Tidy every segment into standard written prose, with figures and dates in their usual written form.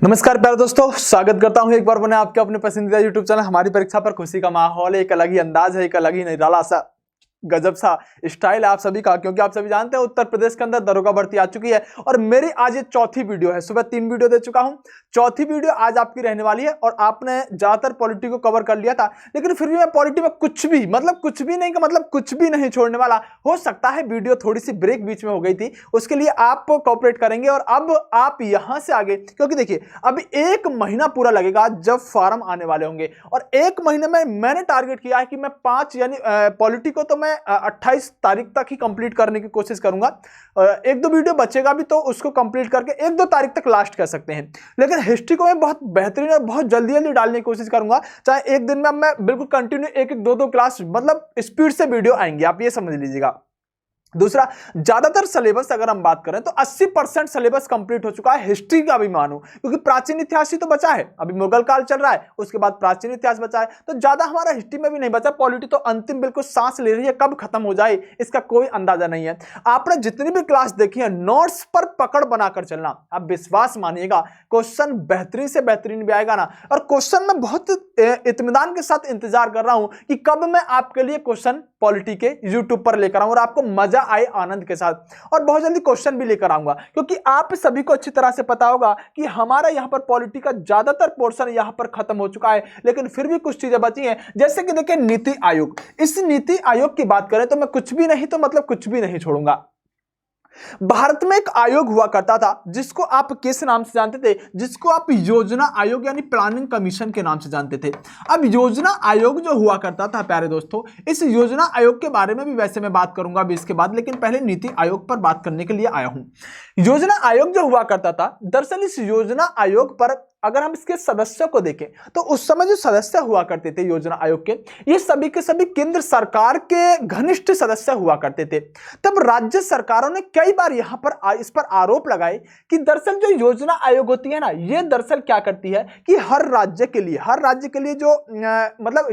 नमस्कार प्यारे दोस्तों, स्वागत करता हूं एक बार बने आपके अपने पसंदीदा यूट्यूब चैनल हमारी परीक्षा पर। खुशी का माहौल है, एक अलग ही अंदाज है, एक अलग ही निराला सा गजब सा स्टाइल है आप सभी का, क्योंकि आप सभी जानते हैं उत्तर प्रदेश के अंदर दरोगा भर्ती आ चुकी है और मेरी आज ये चौथी वीडियो है। सुबह 3 वीडियो दे चुका हूं, चौथी वीडियो आज आपकी रहने वाली है। और आपने ज्यादातर पॉलिटी को कवर कर लिया था, लेकिन फिर भी मैं पॉलिटी में कुछ भी कुछ भी नहीं का मतलब कुछ भी नहीं छोड़ने वाला। हो सकता है वीडियो थोड़ी सी ब्रेक बीच में हो गई थी, उसके लिए आप कोऑपरेट करेंगे। और अब आप यहां से आगे, क्योंकि देखिए अभी 1 महीना पूरा लगेगा जब फॉर्म आने वाले होंगे, और 1 महीने में मैंने टारगेट किया है कि मैं 5 यानी पॉलिटी को तो मैं 28 तारीख तक ही कंप्लीट करने की कोशिश करूंगा। 1-2 वीडियो बचेगा भी तो उसको कंप्लीट करके 1-2 तारीख तक लास्ट कर सकते हैं। लेकिन हिस्ट्री को मैं बहुत बेहतरीन और बहुत जल्दी जल्दी डालने की कोशिश करूंगा, चाहे एक दिन में मैं बिल्कुल कंटिन्यू 1-1 2-2 क्लास स्पीड से वीडियो आएंगे, आप ये समझ लीजिएगा। दूसरा, ज्यादातर सिलेबस अगर हम बात करें तो 80% सिलेबस कंप्लीट हो चुका है हिस्ट्री का भी मानो, क्योंकि प्राचीन इतिहास ही तो बचा है। अभी मुगल काल चल रहा है, उसके बाद प्राचीन इतिहास बचा है, तो ज्यादा हमारा हिस्ट्री में भी नहीं बचा। पॉलिटी तो अंतिम बिल्कुल सांस ले रही है, कब खत्म हो जाए इसका कोई अंदाजा नहीं है। आपने जितनी भी क्लास देखी है, नोट्स पर पकड़ बनाकर चलना। आप विश्वास मानिएगा, क्वेश्चन बेहतरीन से बेहतरीन भी आएगा ना। और क्वेश्चन में बहुत इत्मीनान के साथ इंतजार कर रहा हूं कि कब मैं आपके लिए क्वेश्चन पॉलिटी के यूट्यूब पर लेकर आऊं और आपको मजा आए आनंद के साथ। और बहुत जल्दी क्वेश्चन भी लेकर आऊंगा, क्योंकि आप सभी को अच्छी तरह से पता होगा कि हमारा यहां पर पॉलिटी का ज्यादातर पोर्शन यहां पर खत्म हो चुका है, लेकिन फिर भी कुछ चीजें बची हैं। जैसे कि देखिए नीति आयोग, इस नीति आयोग की बात करें तो मैं कुछ भी नहीं तो कुछ भी नहीं छोड़ूंगा। भारत में एक आयोग हुआ करता था जिसको आप किस नाम से जानते थे, जिसको आप योजना आयोग यानी प्लानिंग कमीशन के नाम से जानते थे। अब योजना आयोग जो हुआ करता था प्यारे दोस्तों, इस योजना आयोग के बारे में भी वैसे मैं बात करूंगा अभी इसके बाद, लेकिन पहले नीति आयोग पर बात करने के लिए आया हूं। योजना आयोग जो हुआ करता था, दरअसल इस योजना आयोग पर अगर हम इसके सदस्यों को देखें तो उस समय जो सदस्य हुआ करते थे योजना आयोग के, ये सभी के सभी केंद्र सरकार के घनिष्ठ सदस्य हुआ करते थे। तब राज्य सरकारों ने कई बार यहां पर इस पर आरोप लगाए कि दरअसल जो योजना आयोग होती है ना, ये दरअसल क्या करती है कि हर राज्य के लिए जो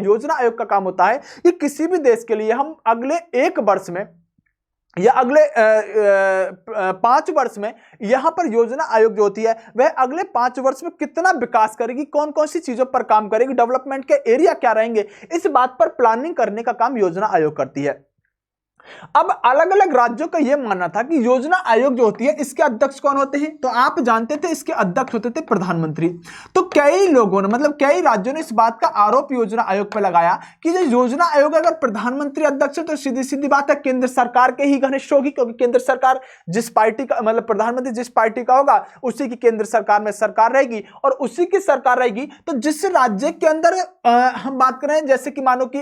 योजना आयोग का काम होता है, ये किसी भी देश के लिए हम अगले 1 वर्ष में या अगले 5 वर्ष में यहां पर योजना आयोग जो होती है वह अगले 5 वर्ष में कितना विकास करेगी, कौन कौन सी चीजों पर काम करेगी, डेवलपमेंट के एरिया क्या रहेंगे, इस बात पर प्लानिंग करने का काम योजना आयोग करती है। अब अलग अलग राज्यों का यह मानना था कि योजना आयोग जो होती है इसके अध्यक्ष कौन होते हैं, तो आप जानते थे इसके अध्यक्ष होते थे प्रधानमंत्री। तो कई लोगों ने कई राज्यों ने इस बात का आरोप योजना आयोग पर लगाया कि जो योजना आयोग अगर प्रधानमंत्री अध्यक्ष है तो सीधी सीधी बात है केंद्र सरकार के ही घनिष्ठ होगी, क्योंकि केंद्र सरकार जिस पार्टी का प्रधानमंत्री जिस पार्टी का होगा उसी की केंद्र सरकार में सरकार रहेगी, और उसी की सरकार रहेगी तो जिस राज्य के अंदर हम बात करें, जैसे कि मानो कि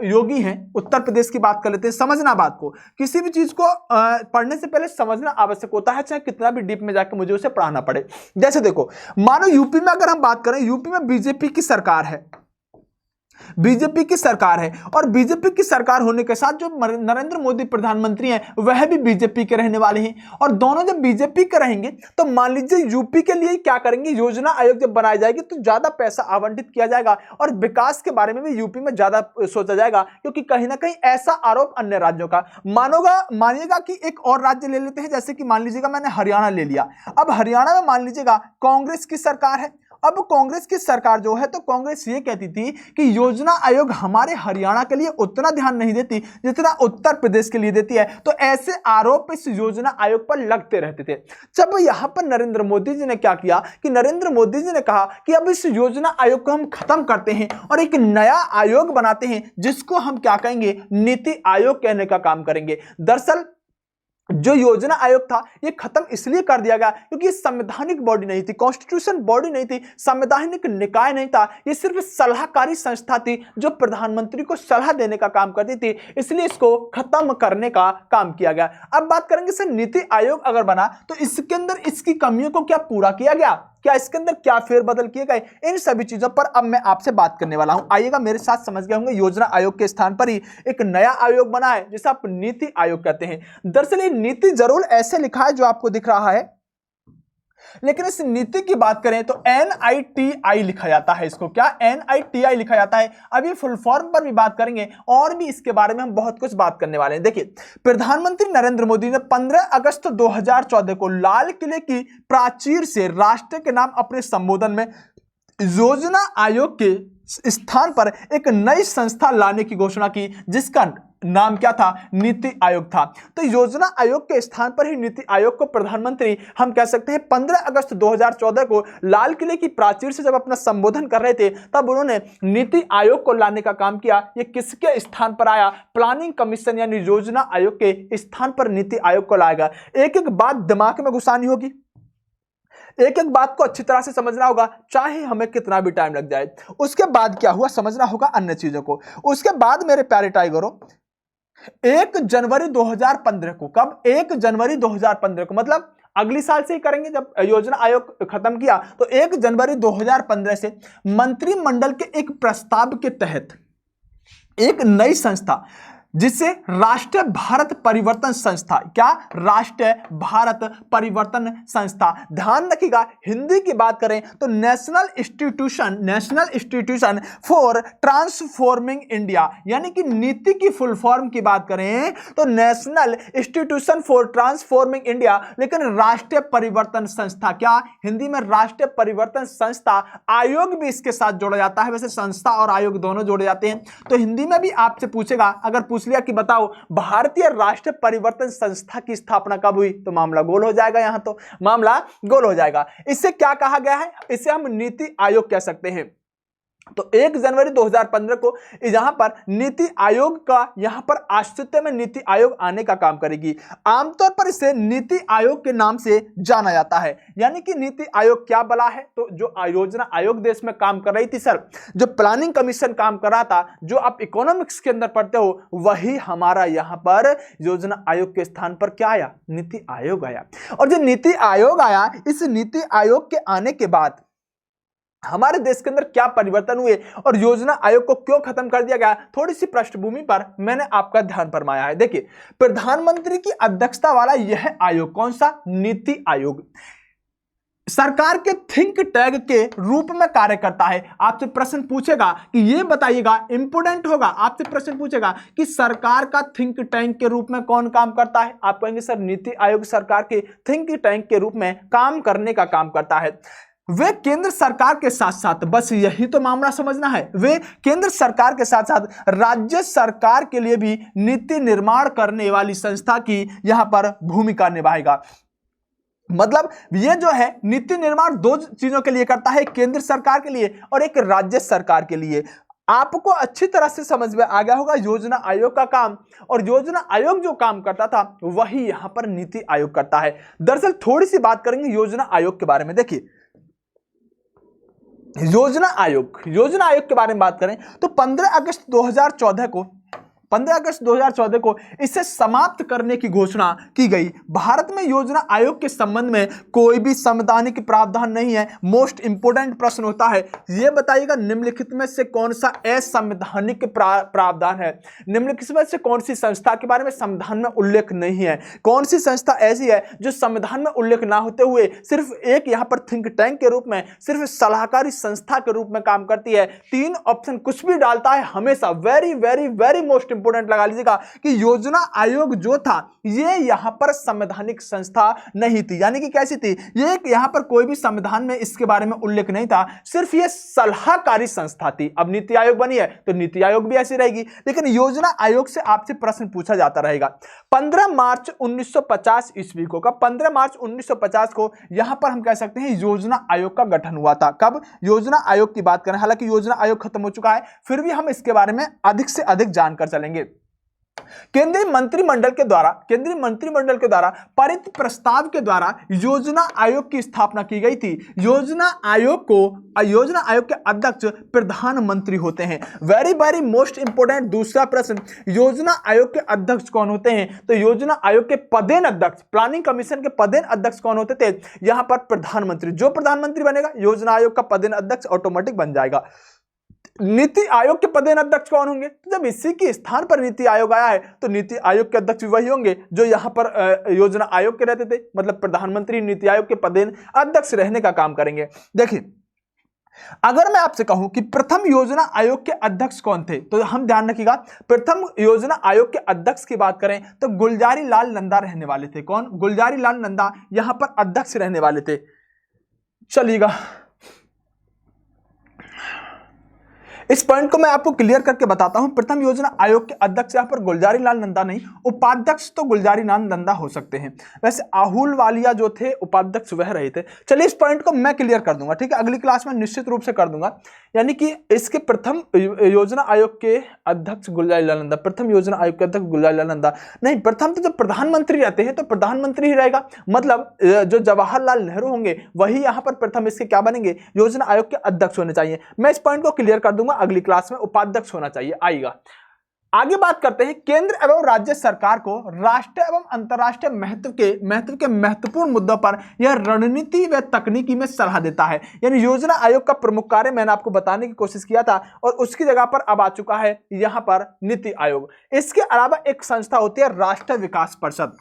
योगी हैं, उत्तर प्रदेश की बात कर लेते हैं। समझना बात को, किसी भी चीज को पढ़ने से पहले समझना आवश्यक होता है, चाहे कितना भी डीप में जाकर मुझे उसे पढ़ाना पड़े। जैसे देखो, मानो यूपी में अगर हम बात करें, यूपी में बीजेपी की सरकार है, और बीजेपी की सरकार होने के साथ जो नरेंद्र मोदी प्रधानमंत्री हैं वह भी बीजेपी के रहने वाले हैं, और दोनों जब बीजेपी के रहेंगे तो मान लीजिए यूपी के लिए क्या करेंगे, योजना आयोग जब बनाई जाएगी तो ज्यादा पैसा आवंटित किया जाएगा और विकास के बारे में भी यूपी में ज्यादा सोचा जाएगा, क्योंकि कहीं ना कहीं ऐसा आरोप अन्य राज्यों का मानिएगा कि एक और राज्य ले लेते हैं, जैसे कि मान लीजिएगा मैंने हरियाणा ले लिया। अब हरियाणा में मान लीजिएगा कांग्रेस की सरकार है। अब कांग्रेस की सरकार जो है, तो कांग्रेस ये कहती थी कि योजना आयोग हमारे हरियाणा के लिए उतना ध्यान नहीं देती जितना उत्तर प्रदेश के लिए देती है। तो ऐसे आरोप इस योजना आयोग पर लगते रहते थे। जब यहां पर नरेंद्र मोदी जी ने क्या किया कि नरेंद्र मोदी जी ने कहा कि अब इस योजना आयोग को हम खत्म करते हैं और एक नया आयोग बनाते हैं, जिसको हम क्या कहेंगे, नीति आयोग कहने का काम करेंगे। दरअसल जो योजना आयोग था ये खत्म इसलिए कर दिया गया क्योंकि ये संवैधानिक बॉडी नहीं थी, कॉन्स्टिट्यूशन बॉडी नहीं थी, संवैधानिक निकाय नहीं था, ये सिर्फ सलाहकारी संस्था थी जो प्रधानमंत्री को सलाह देने का काम करती थी, इसलिए इसको खत्म करने का काम किया गया। अब बात करेंगे सर, नीति आयोग अगर बना तो इसके अंदर इसकी कमियों को क्या पूरा किया गया, क्या इसके अंदर क्या फेरबदल किए गए, इन सभी चीजों पर अब मैं आपसे बात करने वाला हूं। आइएगा मेरे साथ, समझ गए होंगे योजना आयोग के स्थान पर ही एक नया आयोग बना है जिसे आप नीति आयोग कहते हैं। दरअसल ये नीति जरूर ऐसे लिखा है जो आपको दिख रहा है, लेकिन इस नीति की बात करें तो NITI लिखा जाता है। इसको क्या NITI लिखा जाता है। अभी फुल फॉर्म पर भी बात करेंगे और भी इसके बारे में हम बहुत कुछ बात करने वाले हैं। देखिए, प्रधानमंत्री नरेंद्र मोदी ने 15 अगस्त 2014 को लाल किले की प्राचीर से राष्ट्र के नाम अपने संबोधन में योजना आयोग के स्थान पर एक नई संस्था लाने की घोषणा की, जिसका नाम क्या था, नीति आयोग था। तो योजना आयोग के स्थान पर ही नीति आयोग को प्रधानमंत्री हम कह सकते हैं 15 अगस्त 2014 को लाल किले की प्राचीर से जब अपना संबोधन कर रहे थे तब उन्होंने नीति आयोग को लाने का काम किया। ये किसके स्थान पर आया, प्लानिंग कमीशन यानी योजना आयोग के स्थान पर नीति आयोग को लाएगा। एक एक बात दिमाग में घुसानी होगी, एक एक बात को अच्छी तरह से समझना होगा, चाहे हमें कितना भी टाइम लग जाए। उसके बाद क्या हुआ समझना होगा अन्य चीजों को। उसके बाद मेरे प्यारे टाइगरों 1 जनवरी 2015 को, कब 1 जनवरी 2015 को, मतलब अगली साल से ही करेंगे जब योजना आयोग खत्म किया, तो 1 जनवरी 2015 से मंत्रिमंडल के एक प्रस्ताव के तहत एक नई संस्था जिसे राष्ट्रीय भारत परिवर्तन संस्था, क्या, राष्ट्रीय भारत परिवर्तन संस्था, ध्यान रखिएगा हिंदी की बात करें तो national institution for transforming India, यानी कि नीति की फुल फॉर्म की बात करें तो national institution for transforming India, लेकिन राष्ट्रीय परिवर्तन संस्था, क्या, हिंदी में राष्ट्रीय परिवर्तन संस्था। आयोग भी इसके साथ जोड़ा जाता है, वैसे संस्था और आयोग दोनों जोड़े जाते हैं। तो हिंदी में भी आपसे पूछेगा, अगर पूछ लिया कि बताओ भारतीय राष्ट्रीय परिवर्तन संस्था की स्थापना कब हुई, तो मामला गोल हो जाएगा। यहां तो मामला गोल हो जाएगा। इससे क्या कहा गया है, इसे हम नीति आयोग कह सकते हैं। तो 1 जनवरी 2015 को यहां पर नीति आयोग का, यहां पर अस्तित्व में नीति आयोग आने का काम करेगी। आमतौर पर इसे नीति आयोग के नाम से जाना जाता है। यानी कि नीति आयोग क्या बला है, तो जो योजना आयोग देश में काम कर रही थी सर, जो प्लानिंग कमीशन काम कर रहा था, जो आप इकोनॉमिक्स के अंदर पढ़ते हो, वही हमारा यहां पर योजना आयोग के स्थान पर क्या आया, नीति आयोग आया। और जो नीति आयोग आया, इस नीति आयोग के आने के बाद हमारे देश के अंदर क्या परिवर्तन हुए और योजना आयोग को क्यों खत्म कर दिया गया, थोड़ी सी पृष्ठभूमि पर मैंने आपका ध्यान फरमाया है। देखिए, प्रधानमंत्री की अध्यक्षता वाला यह आयोग, कौन सा, नीति आयोग, सरकार के थिंक टैंक के रूप में कार्य करता है। आपसे प्रश्न पूछेगा कि ये बताइएगा, इंपोर्टेंट होगा, आपसे प्रश्न पूछेगा कि सरकार का थिंक टैंक के रूप में कौन काम करता है। आप कहेंगे सर नीति आयोग सरकार के थिंक टैंक के रूप में काम करने का काम करता है। वे केंद्र सरकार के साथ साथ, बस यही तो मामला समझना है, वे केंद्र सरकार के साथ साथ राज्य सरकार के लिए भी नीति निर्माण करने वाली संस्था की यहां पर भूमिका निभाएगा। मतलब ये जो है नीति निर्माण दो चीजों के लिए करता है, केंद्र सरकार के लिए और एक राज्य सरकार के लिए। आपको अच्छी तरह से समझ में आ गया होगा योजना आयोग का काम, और योजना आयोग जो काम करता था वही यहां पर नीति आयोग करता है। दरअसल थोड़ी सी बात करेंगे योजना आयोग के बारे में। देखिए, योजना आयोग के बारे में बात करें तो 15 अगस्त 2014 को इसे समाप्त करने की घोषणा की गई। भारत में योजना आयोग के संबंध में कोई भी संवैधानिक प्रावधान नहीं है। मोस्ट इंपोर्टेंट प्रश्न होता है, यह बताइएगा निम्नलिखित में से कौन सा असंवैधानिक प्रावधान है, निम्नलिखित में से कौन सी संस्था के बारे में संविधान में उल्लेख नहीं है, कौन सी संस्था ऐसी है जो संविधान में उल्लेख ना होते हुए सिर्फ एक यहां पर थिंक टैंक के रूप में, सिर्फ सलाहकारी संस्था के रूप में काम करती है। 3 ऑप्शन कुछ भी डालता है हमेशा, very very very most important लगा लीजिएगा कि योजना आयोग जो था ये यहां पर संवैधानिक संस्था नहीं थी। यानी कि कैसी थी, ये यहां पर कोई भी संविधान में इसके बारे में उल्लेख नहीं था, सिर्फ ये सलाहकारी संस्था थी। अब नीति आयोग बनी है तो नीति आयोग भी ऐसी रहेगी, लेकिन योजना आयोग से आपसे प्रश्न पूछा जाता रहेगा। 15 मार्च 1950 ईस्वी को, कब, 15 मार्च 1950 को यहां पर हम कह सकते हैं योजना आयोग का गठन हुआ था। कब, योजना आयोग की बात करें, हालांकि योजना आयोग खत्म हो चुका है, फिर भी हम इसके बारे में अधिक से अधिक जानकर चलेंगे। केंद्रीय मंत्रिमंडल के द्वारा पारित प्रस्ताव के द्वारा योजना आयोग की स्थापना की गई थी। योजना आयोग के अध्यक्ष प्रधानमंत्री होते हैं। वेरी वेरी मोस्ट इंपोर्टेंट दूसरा प्रश्न, योजना आयोग के अध्यक्ष कौन होते हैं, तो योजना आयोग के पदेन अध्यक्ष, प्लानिंग कमीशन के पदेन अध्यक्ष कौन होते थे, यहां पर प्रधानमंत्री। जो प्रधानमंत्री बनेगा योजना आयोग का पदेन अध्यक्ष ऑटोमेटिक बन जाएगा। नीति आयोग के पदेन अध्यक्ष कौन होंगे? तो जब इसी के स्थान पर नीति आयोग आया है तो नीति आयोग के अध्यक्ष भी वही होंगे जो यहां पर योजना आयोग के रहते थे, मतलब प्रधानमंत्री नीति आयोग के पदेन अध्यक्ष रहने का काम करेंगे। देखिए, अगर मैं आपसे कहूं कि प्रथम योजना आयोग के अध्यक्ष कौन थे, तो हम ध्यान रखिएगा, प्रथम योजना आयोग के अध्यक्ष की बात करें तो गुलजारी लाल नंदा रहने वाले थे। कौन? गुलजारी लाल नंदा यहां पर अध्यक्ष रहने वाले थे। चलिएगा, इस पॉइंट को मैं आपको क्लियर करके बताता हूं। प्रथम योजना आयोग के अध्यक्ष यहां पर गुलजारी लाल नंदा नहीं, उपाध्यक्ष तो गुलजारी लाल नंदा हो सकते हैं। वैसे आहूलवालिया जो थे उपाध्यक्ष वह रहे थे। चलिए, इस पॉइंट को मैं क्लियर कर दूंगा, ठीक है, अगली क्लास में निश्चित रूप से कर दूंगा। यानी कि इसके प्रथम योजना आयोग के अध्यक्ष गुलजारी लाल नंदा, प्रथम योजना आयोग के अध्यक्ष गुलजारी लाल नंदा नहीं, प्रथम तो जब प्रधानमंत्री रहते हैं तो प्रधानमंत्री ही रहेगा, मतलब जो जवाहरलाल नेहरू होंगे वही यहां पर प्रथम इसके क्या बनेंगे? योजना आयोग के अध्यक्ष होने चाहिए। मैं इस पॉइंट को क्लियर कर दूंगा, अगली क्लास में उपाध्यक्ष होना चाहिए, आएगा। आगे बात करते हैं, केंद्र एवं राज्य सरकार को राष्ट्रीय एवं अंतर्राष्ट्रीय महत्व के महत्वपूर्ण मुद्दों पर यह रणनीति व तकनीकी में सलाह देता है। यानी योजना आयोग का प्रमुख कार्य मैंने आपको बताने की कोशिश किया था और उसकी जगह पर अब आ चुका है यहां पर नीति आयोग। इसके अलावा एक संस्था होती है राष्ट्रीय विकास परिषद।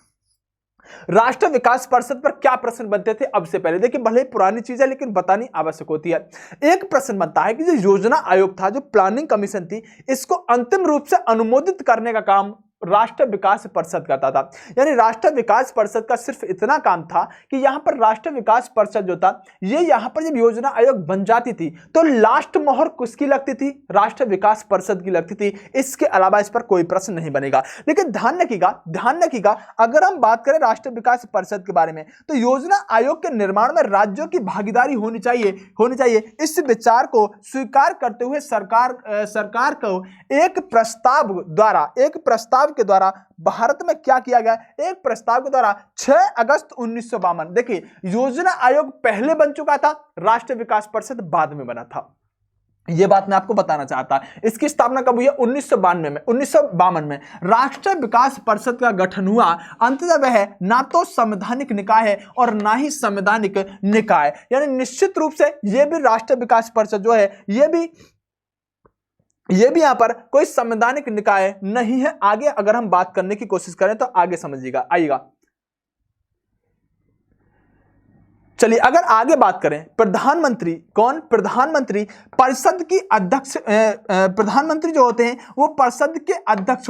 राष्ट्रीय विकास परिषद पर क्या प्रश्न बनते थे अब से पहले? देखिए, भले ही पुरानी चीज है लेकिन बतानी आवश्यक होती है। एक प्रश्न बनता है कि जो योजना आयोग था, जो प्लानिंग कमीशन थी, इसको अंतिम रूप से अनुमोदित करने का काम राष्ट्रीय विकास परिषद करता था। यानी राष्ट्रीय विकास परिषद का सिर्फ इतना काम था कि यहां पर राष्ट्रीय विकास परिषद जो था, ये यहां पर जब योजना आयोग बन जाती थी तो लास्ट मोहर किसकी लगती थी? राष्ट्रीय विकास परिषद की लगती थी। इसके अलावा इस पर कोई प्रश्न नहीं बनेगा। लेकिन ध्यान रखिएगा, अगर हम बात करें राष्ट्रीय विकास परिषद के बारे में तो योजना आयोग के निर्माण में राज्यों की भागीदारी होनी चाहिए। इस विचार को स्वीकार करते हुए सरकार को एक प्रस्ताव के द्वारा भारत में क्या किया गया? एक प्रस्ताव के द्वारा 6 अगस्त 1952, देखिए, योजना आयोग पहले बन चुका था, राष्ट्रीय विकास परिषद बाद में बना था। यह बात मैं आपको बताना चाहता। इसकी स्थापना कब हुई है? 1952 में राष्ट्रीय विकास परिषद का गठन हुआ। अंततः वह ना तो संवैधानिक निकाय है और ना ही संवैधानिक निकाय, यानी निश्चित रूप से यह भी राष्ट्रीय विकास परिषद जो है ये भी यहां पर कोई संवैधानिक निकाय नहीं है। आगे अगर हम बात करने की कोशिश करें तो आगे समझिएगा, आइएगा। चलिए, अगर आगे बात करें, प्रधानमंत्री कौन? प्रधानमंत्री परिषद की अध्यक्ष, प्रधानमंत्री जो होते हैं वो परिषद के अध्यक्ष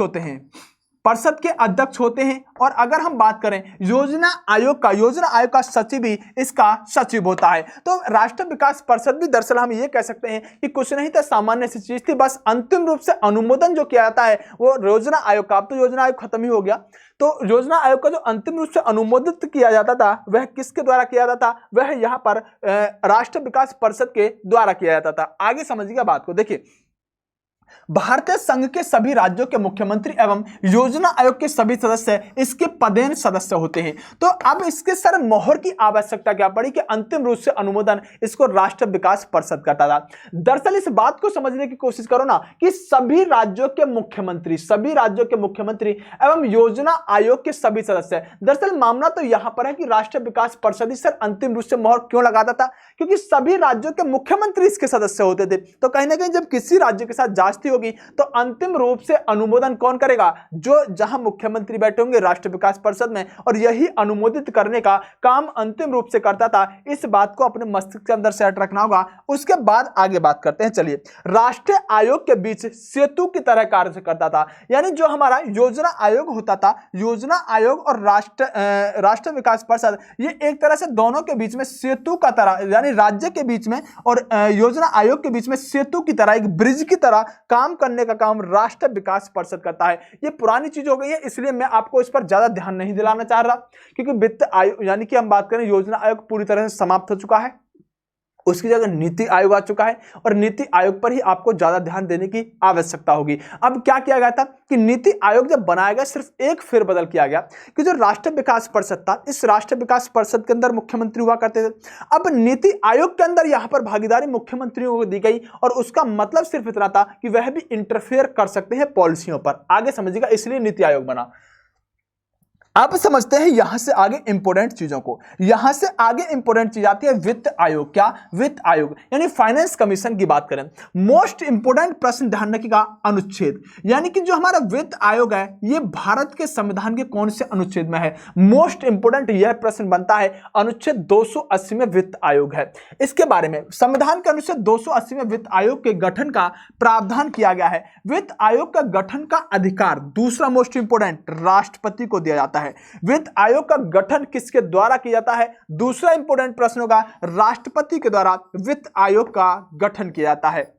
होते हैं, और अगर हम बात करें योजना आयोग का सचिव भी इसका सचिव होता है। तो राष्ट्रीय विकास परिषद भी दरअसल हम ये कह सकते हैं कि कुछ नहीं था, सामान्य सी चीज थी, बस अंतिम रूप से अनुमोदन जो किया जाता है वो योजना आयोग का। अब तो योजना आयोग खत्म ही हो गया, तो योजना आयोग का जो अंतिम रूप से अनुमोदित किया जाता था वह किसके द्वारा किया जाता था? वह यहां पर राष्ट्रीय विकास परिषद के द्वारा किया जाता था। आगे समझिएगा बात को। देखिए, भारतीय संघ के सभी राज्यों के मुख्यमंत्री एवं योजना आयोग के सभी सदस्य इसके पदेन सदस्य होते हैं। तो अब इसके सर मोहर की आवश्यकता क्या पड़ी कि अंतिम रूप से अनुमोदन इसको राष्ट्रीय विकास परिषद करता था। दरअसल इस बात को समझने की कोशिश करो ना कि सभी राज्यों के मुख्यमंत्री एवं योजना आयोग के सभी सदस्य, दरअसल मामला तो यहां पर है कि राष्ट्रीय विकास परिषद ही सर अंतिम रूप से मोहर क्यों लगाता था? क्योंकि सभी राज्यों के मुख्यमंत्री इसके सदस्य होते थे। तो कहीं ना कहीं जब किसी राज्य के साथ जांचती होगी तो अंतिम रूप से अनुमोदन कौन करेगा? जो जहां मुख्यमंत्री बैठे होंगे राष्ट्रीय विकास परिषद में, और यही अनुमोदित करने का काम अंतिम रूप से करता था। इस बात को अपने मस्तिष्क के अंदर सेट रखना होगा। उसके बाद आगे बात करते हैं। चलिए, राष्ट्रीय आयोग के बीच सेतु की तरह कार्य करता था। यानी जो हमारा योजना आयोग होता था, योजना आयोग और राष्ट्रीय विकास परिषद, ये एक तरह से दोनों के बीच में सेतु का तरह, यानी राज्य के बीच में और योजना आयोग के बीच में सेतु की तरह, एक ब्रिज की तरह काम करने का काम राष्ट्रीय विकास परिषद करता है। ये पुरानी चीज हो गई है, इसलिए मैं आपको इस पर ज्यादा ध्यान नहीं दिलाना चाह रहा, क्योंकि वित्त आयोग यानी कि हम बात करें योजना आयोग पूरी तरह से समाप्त हो चुका है, उसकी जगह नीति आयोग आ चुका है और नीति आयोग पर ही आपको ज्यादा ध्यान देने की आवश्यकता होगी। अब क्या किया गया था कि नीति आयोग जब बनाया गया, सिर्फ एक फेरबदल किया गया कि जो राष्ट्रीय विकास परिषद था, इस राष्ट्रीय विकास परिषद के अंदर मुख्यमंत्री हुआ करते थे। अब नीति आयोग के अंदर यहां पर भागीदारी मुख्यमंत्रियों को दी गई और उसका मतलब सिर्फ इतना था कि वह भी इंटरफेयर कर सकते हैं पॉलिसियों पर। आगे समझिएगा, इसलिए नीति आयोग बना। आप समझते हैं यहां से आगे इंपोर्टेंट चीजों को। यहां से आगे इंपोर्टेंट चीज आती है वित्त आयोग। क्या? वित्त आयोग यानी फाइनेंस कमीशन की बात करें, मोस्ट इंपोर्टेंट प्रश्न ध्यान रखिएगा, अनुच्छेद, यानी कि जो हमारा वित्त आयोग है ये भारत के संविधान के कौन से अनुच्छेद में है? मोस्ट इंपोर्टेंट यह प्रश्न बनता है, अनुच्छेद 280 में वित्त आयोग है। इसके बारे में संविधान के अनुच्छेद 280 में वित्त आयोग के गठन का प्रावधान किया गया है। वित्त आयोग का गठन का अधिकार, दूसरा मोस्ट इंपोर्टेंट, राष्ट्रपति को दिया जाता है। वित्त आयोग का गठन किसके द्वारा किया जाता है? दूसरा इंपोर्टेंट प्रश्न होगा, राष्ट्रपति के द्वारा वित्त आयोग का गठन किया जाता है।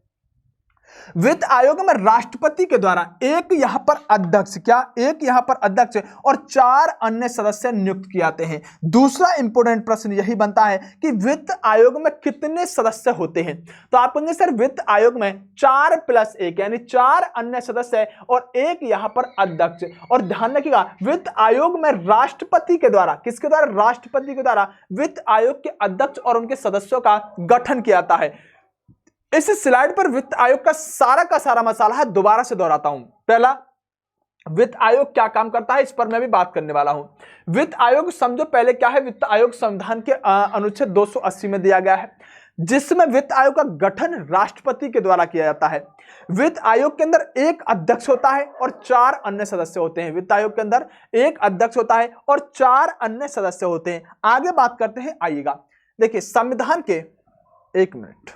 वित्त आयोग में राष्ट्रपति के द्वारा एक यहां पर अध्यक्ष, क्या? एक यहां पर अध्यक्ष और 4 अन्य सदस्य नियुक्त किए जाते हैं। दूसरा इंपोर्टेंट प्रश्न यही बनता है कि वित्त आयोग में कितने सदस्य होते हैं? तो आप कहेंगे सर वित्त आयोग में 4 + 1 यानी 4 अन्य सदस्य और एक यहां पर अध्यक्ष। और ध्यान रखिएगा वित्त आयोग में राष्ट्रपति के द्वारा, किसके द्वारा? राष्ट्रपति के द्वारा वित्त आयोग के अध्यक्ष और उनके सदस्यों का गठन किया जाता है। इस स्लाइड पर वित्त आयोग का सारा मसाला है, दोबारा से दोहराता हूं। पहला, वित्त आयोग क्या काम करता है, इस पर मैं भी बात करने वाला हूं। वित्त आयोग समझो पहले क्या है, वित्त आयोग संविधान के अनुच्छेद 280 में दिया गया है, जिसमें वित्त आयोग का गठन राष्ट्रपति के द्वारा किया जाता है। वित्त आयोग के अंदर एक अध्यक्ष होता है और 4 अन्य सदस्य होते हैं। वित्त आयोग के अंदर एक अध्यक्ष होता है और 4 अन्य सदस्य होते हैं। आगे बात करते हैं, आइएगा देखिए संविधान के, एक मिनट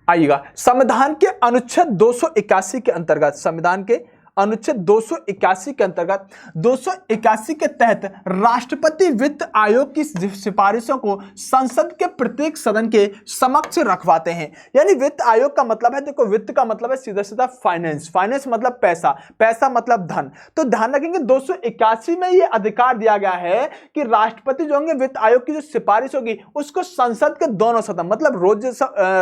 आइएगा, संविधान के अनुच्छेद 281 के अंतर्गत, संविधान के अनुच्छेद 281 के अंतर्गत 281 के तहत राष्ट्रपति वित्त आयोग की सिफारिशों को संसद के प्रत्येक सदन के समक्ष रखवाते हैं। यानी वित्त आयोग का मतलब है, देखो वित्त का मतलब है सीधा सीधा फाइनेंस, फाइनेंस मतलब पैसा, पैसा मतलब धन। तो ध्यान रखेंगे 281 में यह अधिकार दिया गया है कि राष्ट्रपति जो होंगे वित्त आयोग की जो सिफारिश होगी उसको संसद के दोनों सदन मतलब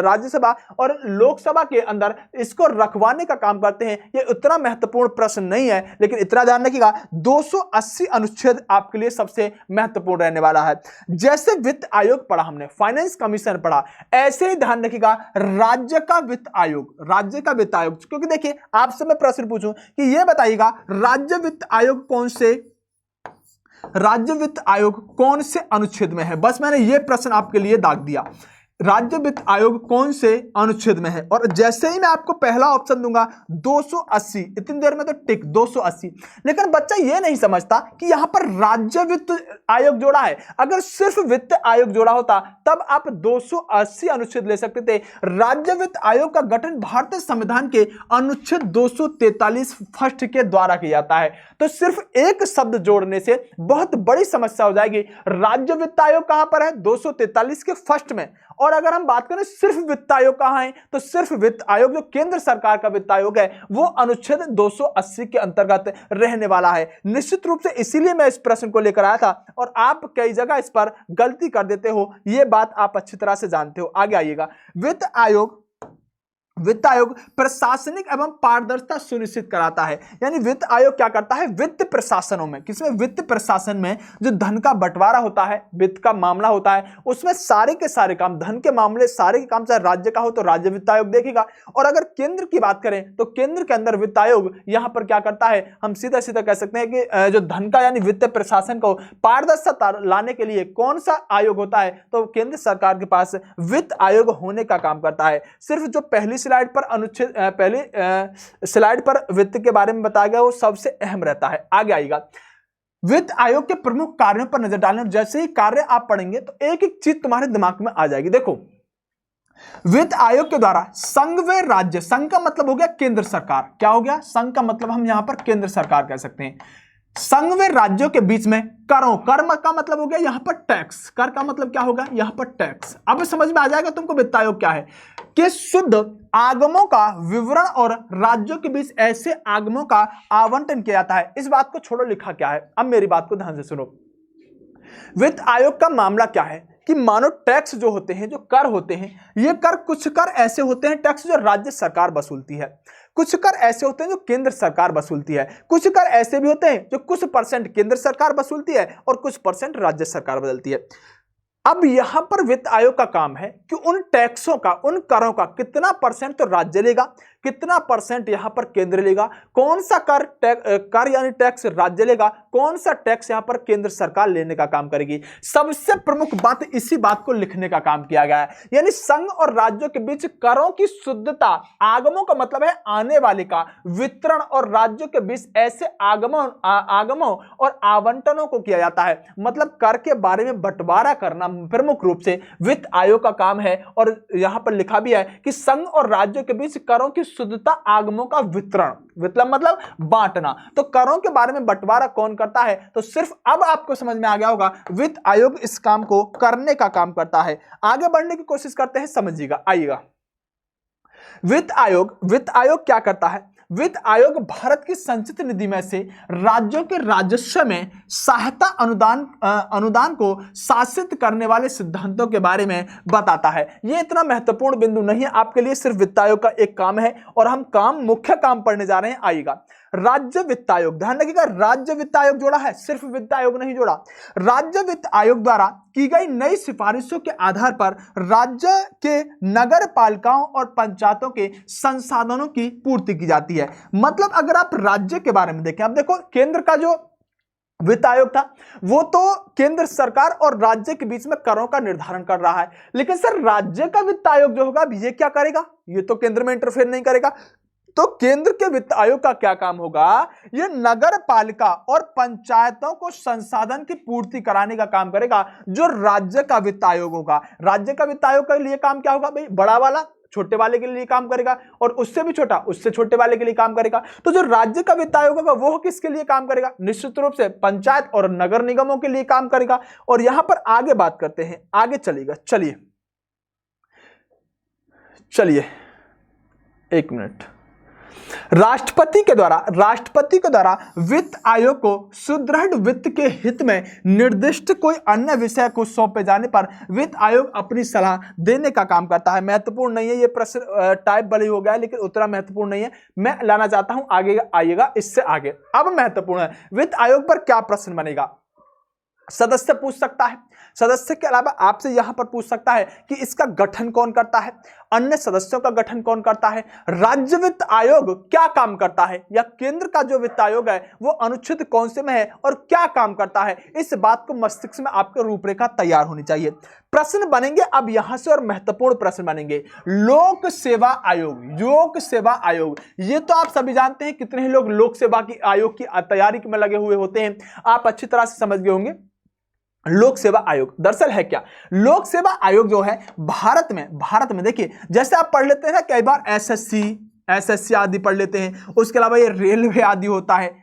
राज्यसभा और लोकसभा के अंदर इसको रखवाने का काम करते हैं। यह उतना महत्वपूर्ण प्रश्न नहीं है, लेकिन इतना ध्यान रखिएगा 280 अनुच्छेद आपके लिए सबसे महत्वपूर्ण रहने वाला है। जैसे वित्त आयोग पढ़ा हमने, फाइनेंस कमीशन पढ़ा, ऐसे ही ध्यान रखिएगा राज्य का वित्त आयोग, राज्य का वित्त आयोग। क्योंकि देखिए आपसे मैं प्रश्न पूछूं कि यह बताइएगा राज्य वित्त आयोग कौन से, राज्य वित्त आयोग कौन से अनुच्छेद में है? बस मैंने यह प्रश्न आपके लिए दाग दिया, राज्य वित्त आयोग कौन से अनुच्छेद में है। और जैसे ही मैं आपको पहला ऑप्शन दूंगा 280, इतनी देर में तो टिक 280, लेकिन बच्चा ये नहीं समझता कि यहां पर राज्य वित्त आयोग जोड़ा है। अगर सिर्फ वित्त आयोग जोड़ा होता तब आप 280 अनुच्छेद ले सकते थे। राज्य वित्त आयोग का गठन भारतीय संविधान के अनुच्छेद 243 फर्स्ट के द्वारा किया जाता है। तो सिर्फ एक शब्द जोड़ने से बहुत बड़ी समस्या हो जाएगी। राज्य वित्त आयोग कहां पर है? 243 के फर्स्ट में। और अगर हम बात करें सिर्फ वित्त आयोग कहां है, तो सिर्फ वित्त आयोग जो केंद्र सरकार का वित्त आयोग है वो अनुच्छेद 280 के अंतर्गत रहने वाला है। निश्चित रूप से इसीलिए मैं इस प्रश्न को लेकर आया था और आप कई जगह इस पर गलती कर देते हो, यह बात आप अच्छी तरह से जानते हो। आगे आइएगा, वित्त आयोग प्रशासनिक एवं पारदर्शिता सुनिश्चित कराता है। यानी वित्त आयोग क्या करता है? वित्त प्रशासनों में, किसमें? वित्त प्रशासन में जो धन का बंटवारा होता है, वित्त का मामला होता है, उसमें सारे के सारे काम, धन के मामले सारे के काम चाहे राज्य का हो तो राज्य वित्त आयोग देखेगा। और अगर केंद्र की बात करें तो केंद्र के अंदर वित्त आयोग यहां पर क्या करता है, हम सीधा सीधा कह सकते हैं कि जो धन का यानी वित्त प्रशासन को पारदर्शिता लाने के लिए कौन सा आयोग होता है, तो केंद्र सरकार के पास वित्त आयोग होने का काम करता है। सिर्फ जो पहली स्लाइड पर अनुच्छेद, पहली स्लाइड पर वित्त के बारे में बताया गया वो सबसे अहम रहता है। आगे आइएगा, वित्त आयोग के प्रमुख कार्यों पर नजर डालने, जैसे ही कार्य आप पढ़ेंगे तो एक एक चीज तुम्हारे दिमाग में आ जाएगी। देखो वित्त आयोग के द्वारा संघ व राज्य, संघ का मतलब हो गया केंद्र सरकार, क्या हो गया? संघ का मतलब हम यहां पर केंद्र सरकार कह सकते हैं। संघ व राज्यों के बीच में करों, कर्म का मतलब हो गया यहां पर टैक्स, कर का मतलब क्या होगा? यहां पर टैक्स। अब समझ में आ जाएगा तुमको वित्त आयोग क्या है, कि शुद्ध आगमों का विवरण और राज्यों के बीच ऐसे आगमों का आवंटन किया जाता है। इस बात को छोड़ो, लिखा क्या है, अब मेरी बात को ध्यान से सुनो। वित्त आयोग का मामला क्या है कि मानो टैक्स जो होते हैं, जो कर होते हैं, ये कर, कुछ कर ऐसे होते हैं टैक्स जो राज्य सरकार वसूलती है, कुछ कर ऐसे होते हैं जो केंद्र सरकार वसूलती है, कुछ कर ऐसे भी होते हैं जो कुछ % केंद्र सरकार वसूलती है और कुछ % राज्य सरकार बदलती है। अब यहां पर वित्त आयोग का काम है कि उन टैक्सों का, उन करों का कितना % तो राज्य लेगा, कितना % यहां पर केंद्र लेगा, कौन सा कर यानी टैक्स राज्य लेगा, कौन सा टैक्स यहां पर केंद्र सरकार लेने का काम करेगी। सबसे प्रमुख बात इसी बात को लिखने का काम किया गया है। यानी संघ और राज्यों के बीच करों की शुद्धता, आगमों का मतलब है आने वाले का, वितरण और राज्यों के बीच ऐसे आगमों और आवंटनों को किया जाता है। मतलब कर के बारे में बंटवारा करना प्रमुख रूप से वित्त आयोग का काम है। और यहां पर लिखा भी है कि संघ और राज्यों के बीच करों की शुद्धता, आगमों का वितरण, मतलब बांटना। तो करों के बारे में बंटवारा कौन करता है, तो सिर्फ अब आपको समझ में आ गया होगा, वित्त आयोग इस काम को करने का काम करता है। आगे बढ़ने की कोशिश करते हैं, समझिएगा, आइएगा। वित्त आयोग क्या करता है? वित्त आयोग भारत की संचित निधि में से राज्यों के राजस्व में सहायता अनुदान को शासित करने वाले सिद्धांतों के बारे में बताता है। यह इतना महत्वपूर्ण बिंदु नहीं है आपके लिए, सिर्फ वित्त आयोग का एक काम है और हम मुख्य काम पढ़ने जा रहे हैं। आइएगा, राज्य वित्त आयोग, ध्यान रखिएगा, राज्य वित्त आयोग जोड़ा है, सिर्फ वित्त आयोग नहीं जोड़ा। राज्य वित्त आयोग द्वारा की गई नई सिफारिशों के आधार पर राज्य के नगर पालिकाओं और पंचायतों के संसाधनों की पूर्ति की जाती है। मतलब अगर आप राज्य के बारे में देखें, अब देखो केंद्र का जो वित्त आयोग था वो तो केंद्र सरकार और राज्य के बीच में करों का निर्धारण कर रहा है, लेकिन सर राज्य का वित्त आयोग जो होगा ये क्या करेगा? ये तो केंद्र में इंटरफेयर नहीं करेगा। तो केंद्र के वित्त आयोग का क्या काम होगा? ये नगर पालिका और पंचायतों को संसाधन की पूर्ति कराने का काम करेगा, जो राज्य का वित्त आयोग होगा। राज्य का वित्त आयोग के लिए काम क्या होगा भाई? बड़ा वाला छोटे वाले के लिए काम करेगा और उससे भी छोटा उससे छोटे वाले के लिए काम करेगा। तो जो राज्य का वित्त आयोग होगा वो किसके लिए काम करेगा? निश्चित रूप से पंचायत और नगर निगमों के लिए काम करेगा। और यहां पर आगे बात करते हैं, आगे चलिएगा, चलिए एक मिनट। राष्ट्रपति के द्वारा वित्त आयोग को सुदृढ़ वित्त के हित में निर्दिष्ट कोई अन्य विषय को सौंपे जाने पर वित्त आयोग अपनी सलाह देने का काम करता है। महत्वपूर्ण नहीं है ये प्रश्न, टाइप भले हो गया है लेकिन उतना महत्वपूर्ण नहीं है। मैं लाना चाहता हूं आगे, आइएगा इससे आगे। अब महत्वपूर्ण है, वित्त आयोग पर क्या प्रश्न बनेगा? सदस्य पूछ सकता है, सदस्य के अलावा आपसे यहां पर पूछ सकता है कि इसका गठन कौन करता है, अन्य सदस्यों का गठन कौन करता है, राज्य वित्त आयोग क्या काम करता है, या केंद्र का जो वित्त आयोग है वो अनुच्छेद कौन से में है और क्या काम करता है। इस बात को मस्तिष्क में आपके रूपरेखा तैयार होनी चाहिए। प्रश्न बनेंगे अब यहां से, और महत्वपूर्ण प्रश्न बनेंगे। लोक सेवा आयोग, ये तो आप सभी जानते हैं, कितने ही लोग लोक सेवा की आयोग की तैयारी में लगे हुए होते हैं, आप अच्छी तरह से समझ गए होंगे। लोक सेवा आयोग दरअसल है क्या? लोक सेवा आयोग जो है भारत में देखिए, जैसे आप पढ़ लेते हैं ना कई बार एसएससी आदि पढ़ लेते हैं, उसके अलावा ये रेलवे आदि होता है,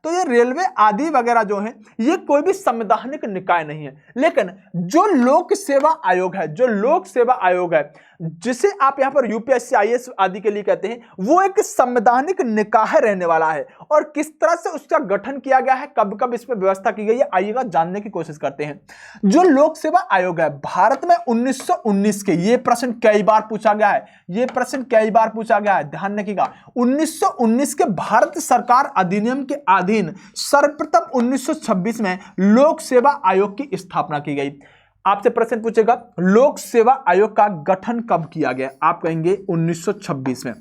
तो ये रेलवे आदि वगैरह जो है ये कोई भी संवैधानिक निकाय नहीं है। लेकिन जो लोक सेवा आयोग है जिसे आप यहां पर यूपीएससी आईएएस आदि के लिए कहते हैं, वो एक संवैधानिक निकाय रहने वाला है। और किस तरह से उसका गठन किया गया है, कब कब इसमें व्यवस्था की गई है, आइएगा जानने की कोशिश करते हैं। जो लोक सेवा आयोग है भारत में 1919 के, ये प्रश्न कई बार पूछा गया है, ध्यान रखिएगा। 1919 के भारत सरकार अधिनियम के अधीन सर्वप्रथम 1926 में लोक सेवा आयोग की स्थापना की गई। आपसे प्रश्न पूछेगा लोक सेवा आयोग का गठन कब किया गया, आप कहेंगे 1926 में।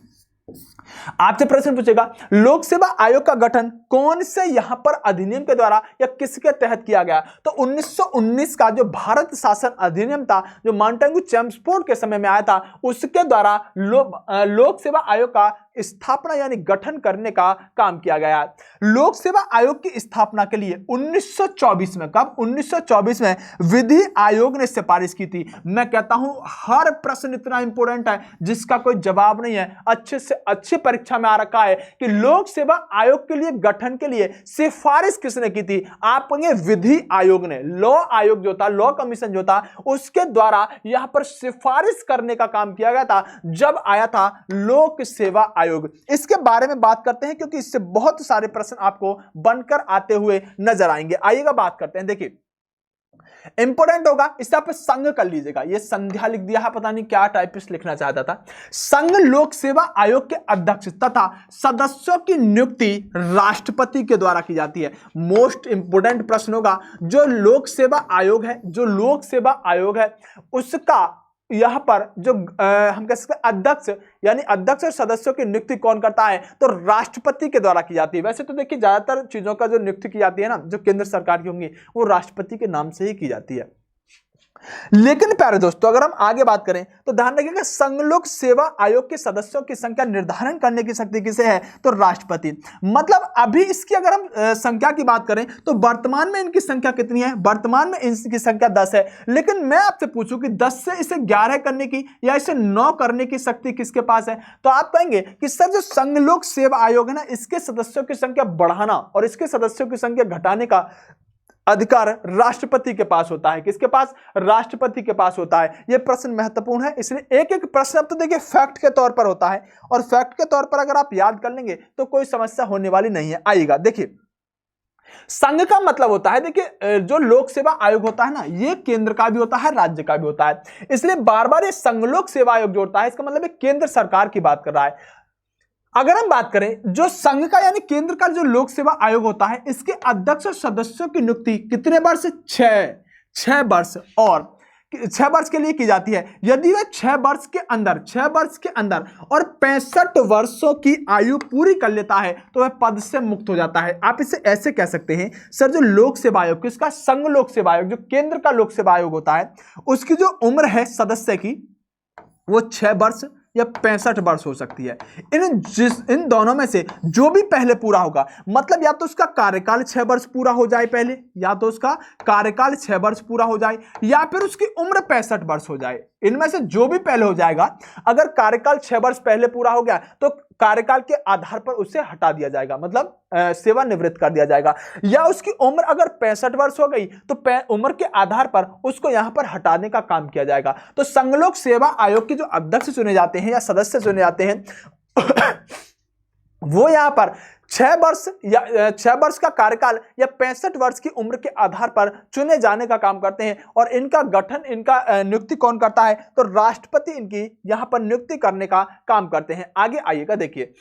आपसे प्रश्न पूछेगा लोक सेवा आयोग का गठन कौन से यहां पर अधिनियम के द्वारा या किसके तहत किया गया, तो 1919 का जो भारत शासन अधिनियम था, जो माउंटेन्यू चेम्सफोर्ड के समय में आया था, उसके द्वारा लोक सेवा आयोग का स्थापना यानी गठन करने का काम किया गया। लोक सेवा आयोग की स्थापना के लिए 1924 में, कब? 1924 में विधि आयोग ने सिफारिश की थी। मैं कहता हूं हर प्रश्न इतना इंपॉर्टेंट है जिसका कोई जवाब नहीं है, अच्छे से अच्छी परीक्षा में आ रखा है कि लोक सेवा आयोग के लिए गठन के लिए सिफारिश किसने की थी, आप कहेंगे विधि आयोग ने। लॉ आयोग जो था, लॉ कमीशन जो था, उसके द्वारा यहां पर सिफारिश करने का काम किया गया था जब आया था लोक सेवा आयोग। इसके बारे में बात करते हैं क्योंकि इससे बहुत सारे प्रश्न आपको बनकर आते हुए नजर आएंगे। आइएगा बात करते हैं, देखिए इंपोर्टेंट होगा, इससे आप संघ कर लीजिएगा। ये संध्या लिख दिया है, पता नहीं क्या टाइपिस्ट लिखना चाहता था। संघ लोक सेवा आयोग के अध्यक्ष तथा सदस्यों की नियुक्ति राष्ट्रपति के द्वारा की जाती है। मोस्ट इंपोर्टेंट प्रश्न होगा, जो लोक सेवा आयोग है उसका यहाँ पर जो हम कह सकते हैं अध्यक्ष यानी अध्यक्ष और सदस्यों की नियुक्ति कौन करता है, तो राष्ट्रपति के द्वारा की जाती है। वैसे तो देखिए ज्यादातर चीजों का जो नियुक्ति की जाती है ना, जो केंद्र सरकार की होंगी, वो राष्ट्रपति के नाम से ही की जाती है। लेकिन प्यारे दोस्तों, अगर हम आगे बात करें तो ध्यान रखिएगा, संघ लोक सेवा आयोग के सदस्यों की संख्या निर्धारण करने की शक्ति किसे है, तो राष्ट्रपति। मतलब अभी इसकी अगर हम संख्या की बात करें तो वर्तमान में इनकी संख्या कितनी है, वर्तमान में इनकी संख्या 10 है। लेकिन मैं आपसे पूछूं कि 10 से इसे 11 करने की या इसे 9 करने की शक्ति किसके पास है, तो आप कहेंगे कि सर जो संघ लोक सेवा आयोग है ना, इसके सदस्यों की संख्या बढ़ाना और इसके सदस्यों की संख्या घटाने का अधिकार राष्ट्रपति के पास होता है। किसके पास, राष्ट्रपति के पास होता है। यह प्रश्न महत्वपूर्ण है, इसलिए एक एक प्रश्न अब तो देखिए फैक्ट के तौर पर होता है, और फैक्ट के तौर पर अगर आप याद कर लेंगे तो कोई समस्या होने वाली नहीं है। आइएगा देखिए, संघ का मतलब होता है, देखिए जो लोक सेवा आयोग होता है ना, ये केंद्र का भी होता है, राज्य का भी होता है, इसलिए बार बार ये संघ लोक सेवा आयोग जोड़ता है, इसका मतलब केंद्र सरकार की बात कर रहा है। अगर हम बात करें जो संघ का यानी केंद्र का जो लोक सेवा आयोग होता है, इसके अध्यक्ष और सदस्यों की नियुक्ति कितने वर्ष, 6 वर्ष और 6 वर्ष के लिए की जाती है। यदि वह 6 वर्ष के अंदर और 65 वर्षों की आयु पूरी कर लेता है तो वह पद से मुक्त हो जाता है। आप इसे ऐसे कह सकते हैं, सर जो लोक सेवा आयोग, किसका, संघ लोक सेवा आयोग, जो केंद्र का लोक सेवा आयोग होता है, उसकी जो उम्र है सदस्य की, वो 6 वर्ष या 65 वर्ष हो सकती है। इन दोनों में से जो भी पहले पूरा होगा, मतलब या तो उसका कार्यकाल 6 वर्ष पूरा हो जाए पहले, या तो उसका कार्यकाल 6 वर्ष पूरा हो जाए, या फिर उसकी उम्र 65 वर्ष हो जाए। इनमें से जो भी पहले हो जाएगा, अगर कार्यकाल 6 वर्ष पहले पूरा हो गया तो कार्यकाल के आधार पर उसे हटा दिया जाएगा, मतलब सेवानिवृत्त कर दिया जाएगा। या उसकी उम्र अगर 65 वर्ष हो गई तो उम्र के आधार पर उसको यहां पर हटाने का काम किया जाएगा। तो संघ लोक सेवा आयोग के जो अध्यक्ष चुने जाते हैं या सदस्य चुने जाते हैं वो यहां पर 6 वर्ष या 6 वर्ष का कार्यकाल या 65 वर्ष की उम्र के आधार पर चुने जाने का काम करते हैं। और इनका गठन, इनका नियुक्ति कौन करता है, तो राष्ट्रपति इनकी यहां पर नियुक्ति करने का काम करते हैं। आगे आइएगा देखिए,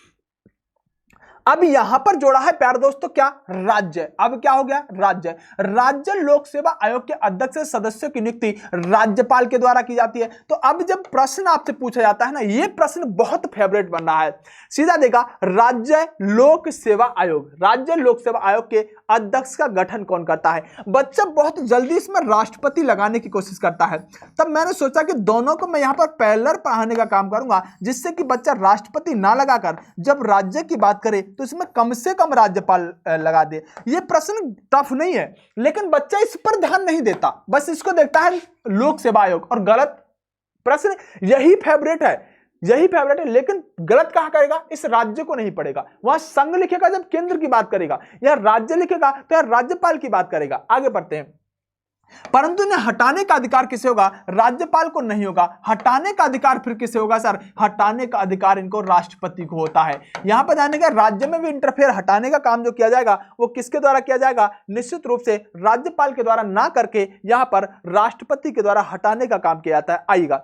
अब यहां पर जोड़ा है प्यारे दोस्तों क्या, राज्य। अब क्या हो गया, राज्य। राज्य लोक सेवा आयोग के अध्यक्ष सदस्यों की नियुक्ति राज्यपाल के द्वारा की जाती है। तो अब जब प्रश्न आपसे पूछा जाता है ना, ये प्रश्न बहुत फेवरेट बन रहा है, सीधा देखा, राज्य लोक सेवा आयोग, राज्य लोक सेवा आयोग के अध्यक्ष का गठन कौन करता है। बच्चा बहुत जल्दी इसमें राष्ट्रपति लगाने की कोशिश करता है, तब मैंने सोचा कि दोनों को मैं यहां पर पैरेलल पढ़ाने का काम करूंगा, जिससे कि बच्चा राष्ट्रपति ना लगाकर जब राज्य की बात करे तो इसमें कम से कम राज्यपाल लगा दे। ये प्रश्न टफ नहीं है, लेकिन बच्चा इस पर ध्यान नहीं देता, बस इसको देखता है लोक सेवा आयोग, और गलत प्रश्न यही फेवरेट है, लेकिन गलत कहां करेगा, इस राज्य को नहीं पढ़ेगा। वहां संघ लिखेगा जब केंद्र की बात करेगा, या राज्य लिखेगा तो यार राज्यपाल की बात करेगा। आगे बढ़ते हैं, परंतु इन्हें हटाने का अधिकार किसे होगा, राज्यपाल को नहीं होगा। हटाने का अधिकार फिर किसे होगा सर, हटाने का अधिकार इनको राष्ट्रपति को होता है। यहां पर जाने का राज्य में भी इंटरफेयर, हटाने का काम जो किया जाएगा वो किसके द्वारा किया जाएगा, निश्चित रूप से राज्यपाल के द्वारा ना करके यहां पर राष्ट्रपति के द्वारा हटाने का काम किया जाता है। आइएगा,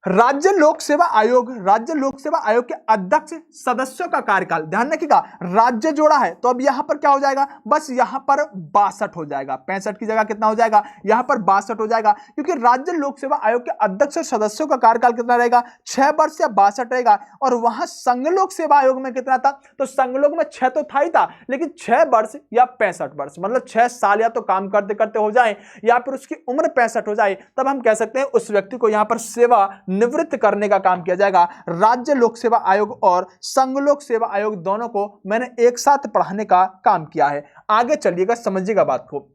राज्य लोक सेवा आयोग के अध्यक्ष सदस्यों का कार्यकाल, ध्यान रखिएगा, राज्य जोड़ा है तो अब यहां पर क्या हो जाएगा, बस यहां पर 62 हो जाएगा, 65 की जगह कितना हो जाएगा, यहां पर 62 हो जाएगा, क्योंकि राज्य लोक सेवा आयोग के अध्यक्ष सदस्यों का कार्यकाल कितना रहेगा, 6 वर्ष या 62 रहेगा। और वहां संघ लोक सेवा आयोग में कितना था, तो संघ लोक में 6 तो था ही था, लेकिन 6 वर्ष या 65 वर्ष, मतलब 6 साल या तो काम करते करते हो जाए या फिर उसकी उम्र 65 हो जाए, तब हम कह सकते हैं उस व्यक्ति को यहां पर सेवा निवृत्त करने का काम किया जाएगा। राज्य लोक सेवा आयोग और संघ लोक सेवा आयोग दोनों को मैंने एक साथ पढ़ाने का काम किया है। आगे चलिएगा, समझिएगा बात को।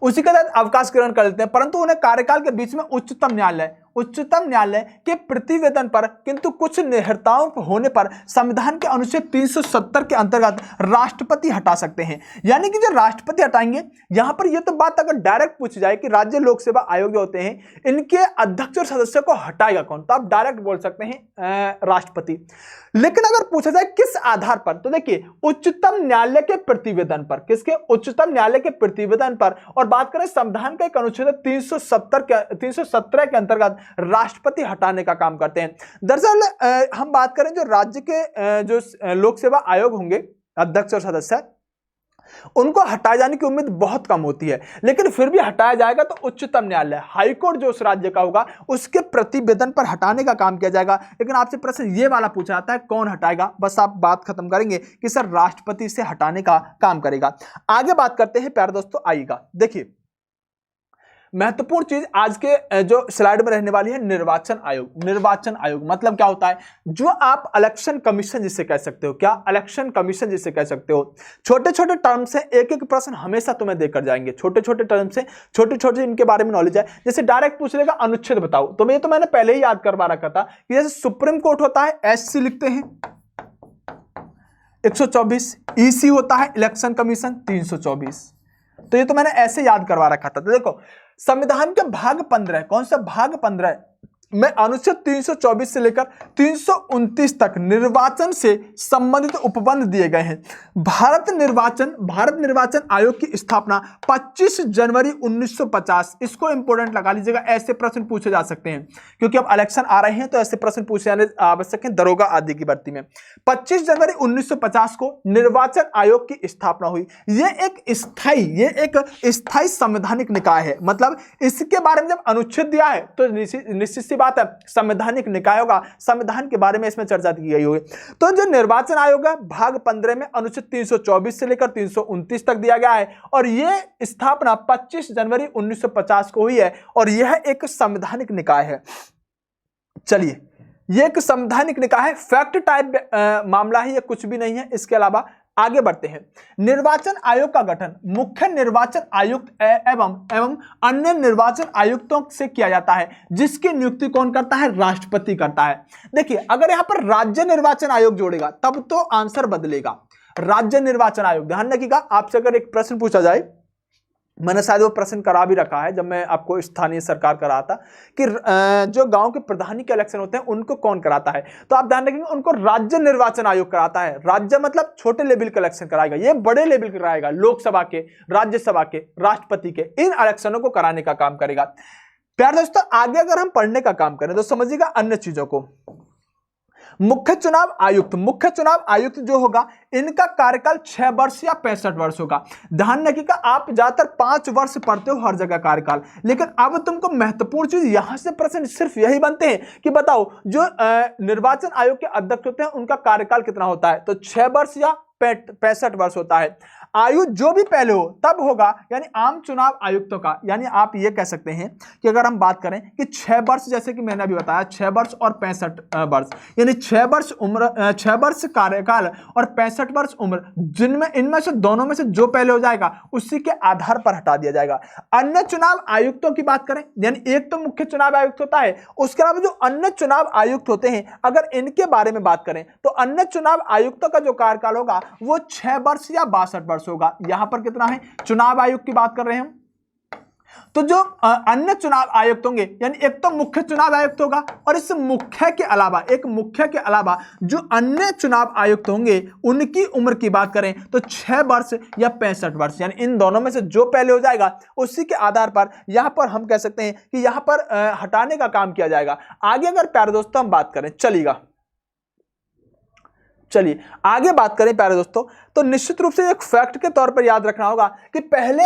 उसी के तहत अवकाश ग्रहण कर लेते हैं, परंतु उन्हें कार्यकाल के बीच में उच्चतम न्यायालय के प्रतिवेदन पर किंतु कुछ निहितार्थ होने पर संविधान के अनुच्छेद 370 के अंतर्गत राष्ट्रपति हटा सकते हैं। यानी कि जो राष्ट्रपति हटाएंगे, यहां पर यह तो बात अगर डायरेक्ट पूछी जाए कि राज्य लोक सेवा आयोग जो होते हैं इनके अध्यक्ष और सदस्यों को हटाएगा कौन, तो आप डायरेक्ट बोल सकते हैं राष्ट्रपति। लेकिन अगर पूछा जाए किस आधार पर, तो देखिए उच्चतम न्यायालय के प्रतिवेदन पर, किसके, उच्चतम न्यायालय के प्रतिवेदन पर। और बात करें संविधान का एक अनुच्छेद 317 के अंतर्गत राष्ट्रपति हटाने का काम करते हैं। दरअसल हम बात करें जो राज्य के जो लोक सेवा आयोग होंगे अध्यक्ष और सदस्य, उनको हटाए जाने की उम्मीद बहुत कम होती है, लेकिन फिर भी हटाया जाएगा तो उच्चतम न्यायालय, हाईकोर्ट जो उस राज्य का होगा उसके प्रतिवेदन पर हटाने का काम किया जाएगा। लेकिन आपसे प्रश्न ये वाला पूछा जाता है कौन हटाएगा, बस आप बात खत्म करेंगे कि सर राष्ट्रपति से हटाने का काम करेगा। आगे बात करते हैं प्यारे दोस्तों, आइएगा देखिए महत्वपूर्ण चीज आज के जो स्लाइड में रहने वाली है, निर्वाचन आयोग। निर्वाचन आयोग मतलब क्या होता है, जो आप इलेक्शन कमीशन जिसे कह सकते हो, क्या इलेक्शन कमीशन जिसे कह सकते हो। छोटे छोटे टर्म से एक एक प्रश्न हमेशा तुम्हें देकर जाएंगे, छोटे छोटे टर्म से छोटे छोटे इनके बारे में नॉलेज है। जैसे डायरेक्ट पूछ लेगा अनुच्छेद बताओ, तो ये तो मैंने पहले ही याद करवा रखा था कि जैसे सुप्रीम कोर्ट होता है एससी लिखते हैं 124, ईसी होता है इलेक्शन कमीशन 324, तो ये तो मैंने ऐसे याद करवा रखा था। तो देखो संविधान के भाग 15, कौन सा भाग 15 में अनुच्छेद 324 से लेकर 329 तक निर्वाचन से संबंधित उपबंध दिए गए हैं। भारत निर्वाचन आयोग की स्थापना 25 जनवरी 1950, इसको इंपोर्टेंट लगा लीजिएगा, ऐसे प्रश्न पूछे जा सकते हैं क्योंकि अब इलेक्शन आ रहे हैं तो ऐसे प्रश्न पूछे जाने आवश्यक है दरोगा आदि की भर्ती में। 25 जनवरी 1950 को निर्वाचन आयोग की स्थापना हुई। ये एक स्थायी संवैधानिक निकाय है, मतलब इसके बारे में जब अनुच्छेद दिया है तो निश्चित सी बात है संवैधानिक निकाय होगा, संविधान के बारे में इसमें चर्चा की गई होगी। तो जो निर्वाचन आयोग है भाग 15 में अनुच्छेद 324 से लेकर 329 तक दिया गया है और यह स्थापना 25 जनवरी 1950 को हुई है और यह एक संवैधानिक निकाय है। चलिए यह एक संवैधानिक निकाय है, फैक्ट टाइप मामला है, यह कुछ भी नहीं है। इसके अलावा आगे बढ़ते हैं। निर्वाचन आयोग का गठन मुख्य निर्वाचन आयुक्त एवं अन्य निर्वाचन आयुक्तों से किया जाता है, जिसकी नियुक्ति कौन करता है, राष्ट्रपति करता है। देखिए अगर यहां पर राज्य निर्वाचन आयोग जोड़ेगा तब तो आंसर बदलेगा। राज्य निर्वाचन आयोग, ध्यान रखिएगा, आपसे अगर एक प्रश्न पूछा जाए, मैंने शायद वो प्रश्न करा भी रखा है जब मैं आपको स्थानीय सरकार करा था कि जो गांव के प्रधानी के इलेक्शन होते हैं उनको कौन कराता है, तो आप ध्यान रखेंगे उनको राज्य निर्वाचन आयोग कराता है। राज्य मतलब छोटे लेवल का इलेक्शन कराएगा, ये बड़े लेवल का कराएगा, लोकसभा के, राज्यसभा के, राष्ट्रपति के, इन इलेक्शनों को कराने का काम करेगा। प्यारे दोस्तों आगे अगर हम पढ़ने का काम करें तो समझिएगा अन्य चीजों को। मुख्य चुनाव आयुक्त जो होगा इनका कार्यकाल 6 वर्ष या 65 वर्ष होगा। ध्यान रखिएगा आप ज्यादातर 5 वर्ष पढ़ते हो हर जगह कार्यकाल, लेकिन अब तुमको महत्वपूर्ण चीज यहां से प्रश्न सिर्फ यही बनते हैं कि बताओ जो निर्वाचन आयोग के अध्यक्ष होते हैं उनका कार्यकाल कितना होता है, तो 6 वर्ष या 65 वर्ष होता है। आयु जो भी पहले हो तब होगा, यानी आम चुनाव आयुक्तों का, यानी आप ये कह सकते हैं कि अगर हम बात करें कि 6 वर्ष, जैसे कि मैंने अभी बताया 6 वर्ष और 65 वर्ष, यानी 6 वर्ष उम्र, 6 वर्ष कार्यकाल और 65 वर्ष उम्र, जिनमें इनमें से दोनों में से जो पहले हो जाएगा उसी के आधार पर हटा दिया जाएगा। अन्य चुनाव आयुक्तों की बात करें, यानी एक तो मुख्य चुनाव आयुक्त होता है, उसके अलावा जो अन्य चुनाव आयुक्त होते हैं अगर इनके बारे में बात करें तो अन्य चुनाव आयुक्तों का जो कार्यकाल होगा वो 6 वर्ष या 62 वर्ष होगा। यहां पर कितना है, चुनाव आयोग की बात कर रहे हैं, तो जो अन्य चुनाव आयुक्त होंगे, यानी एक तो मुख्य चुनाव आयुक्त होगा और इस मुख्य के अलावा जो अन्य चुनाव आयुक्त होंगे उनकी उम्र की बात करें तो 6 वर्ष या 65 वर्ष, यानी इन दोनों में से जो पहले हो जाएगा उसी के आधार पर यहां पर हम कह सकते हैं कि यहां पर हटाने का काम किया जाएगा। आगे अगर प्यारे दोस्तों हम बात करें, चलिए आगे बात करें प्यारे दोस्तों, तो निश्चित रूप से एक फैक्ट के तौर पर याद रखना होगा कि पहले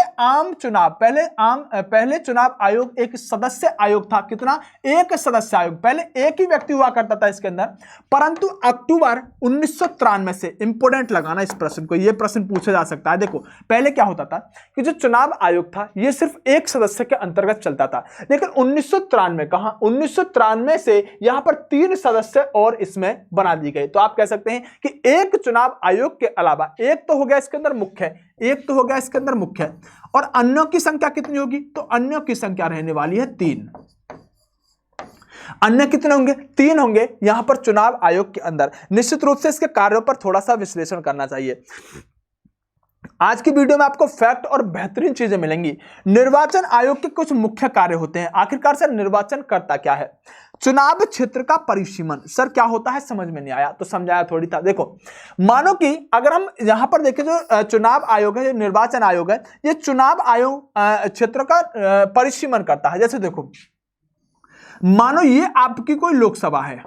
चुनाव आयोग एक सदस्य आयोग था। कितना, एक सदस्य आयोग, पहले एक ही व्यक्ति हुआ करता था इसके अंदर, परंतु अक्टूबर 1993 से, इंपोर्टेंट लगाना इस प्रश्न को, यह प्रश्न पूछा जा सकता है। देखो पहले क्या होता था कि जो चुनाव आयोग था यह सिर्फ एक सदस्य के अंतर्गत चलता था, लेकिन 1993 से यहां पर 3 सदस्य और इसमें बना दिए गए। तो आप कह सकते हैं कि एक चुनाव आयोग के अलावा एक तो हो गया इसके अंदर मुख्य, और अन्यों की संख्या कितनी होगी, तो अन्यों की संख्या रहने वाली है 3। अन्य कितने होंगे, 3 होंगे यहां पर चुनाव आयोग के अंदर। निश्चित रूप से इसके कार्यों पर थोड़ा सा विश्लेषण करना चाहिए। आज की वीडियो में आपको फैक्ट और बेहतरीन चीजें मिलेंगी। निर्वाचन आयोग के कुछ मुख्य कार्य होते हैं। आखिरकार सर निर्वाचन करता क्या है, चुनाव क्षेत्र का परिसीमन, सर क्या होता है समझ में नहीं आया तो समझाया थोड़ी था। देखो मानो कि अगर हम यहां पर देखें जो चुनाव आयोग है, जो निर्वाचन आयोग है, ये चुनाव आयोग क्षेत्र का परिसीमन करता है। जैसे देखो मानो ये आपकी कोई लोकसभा है,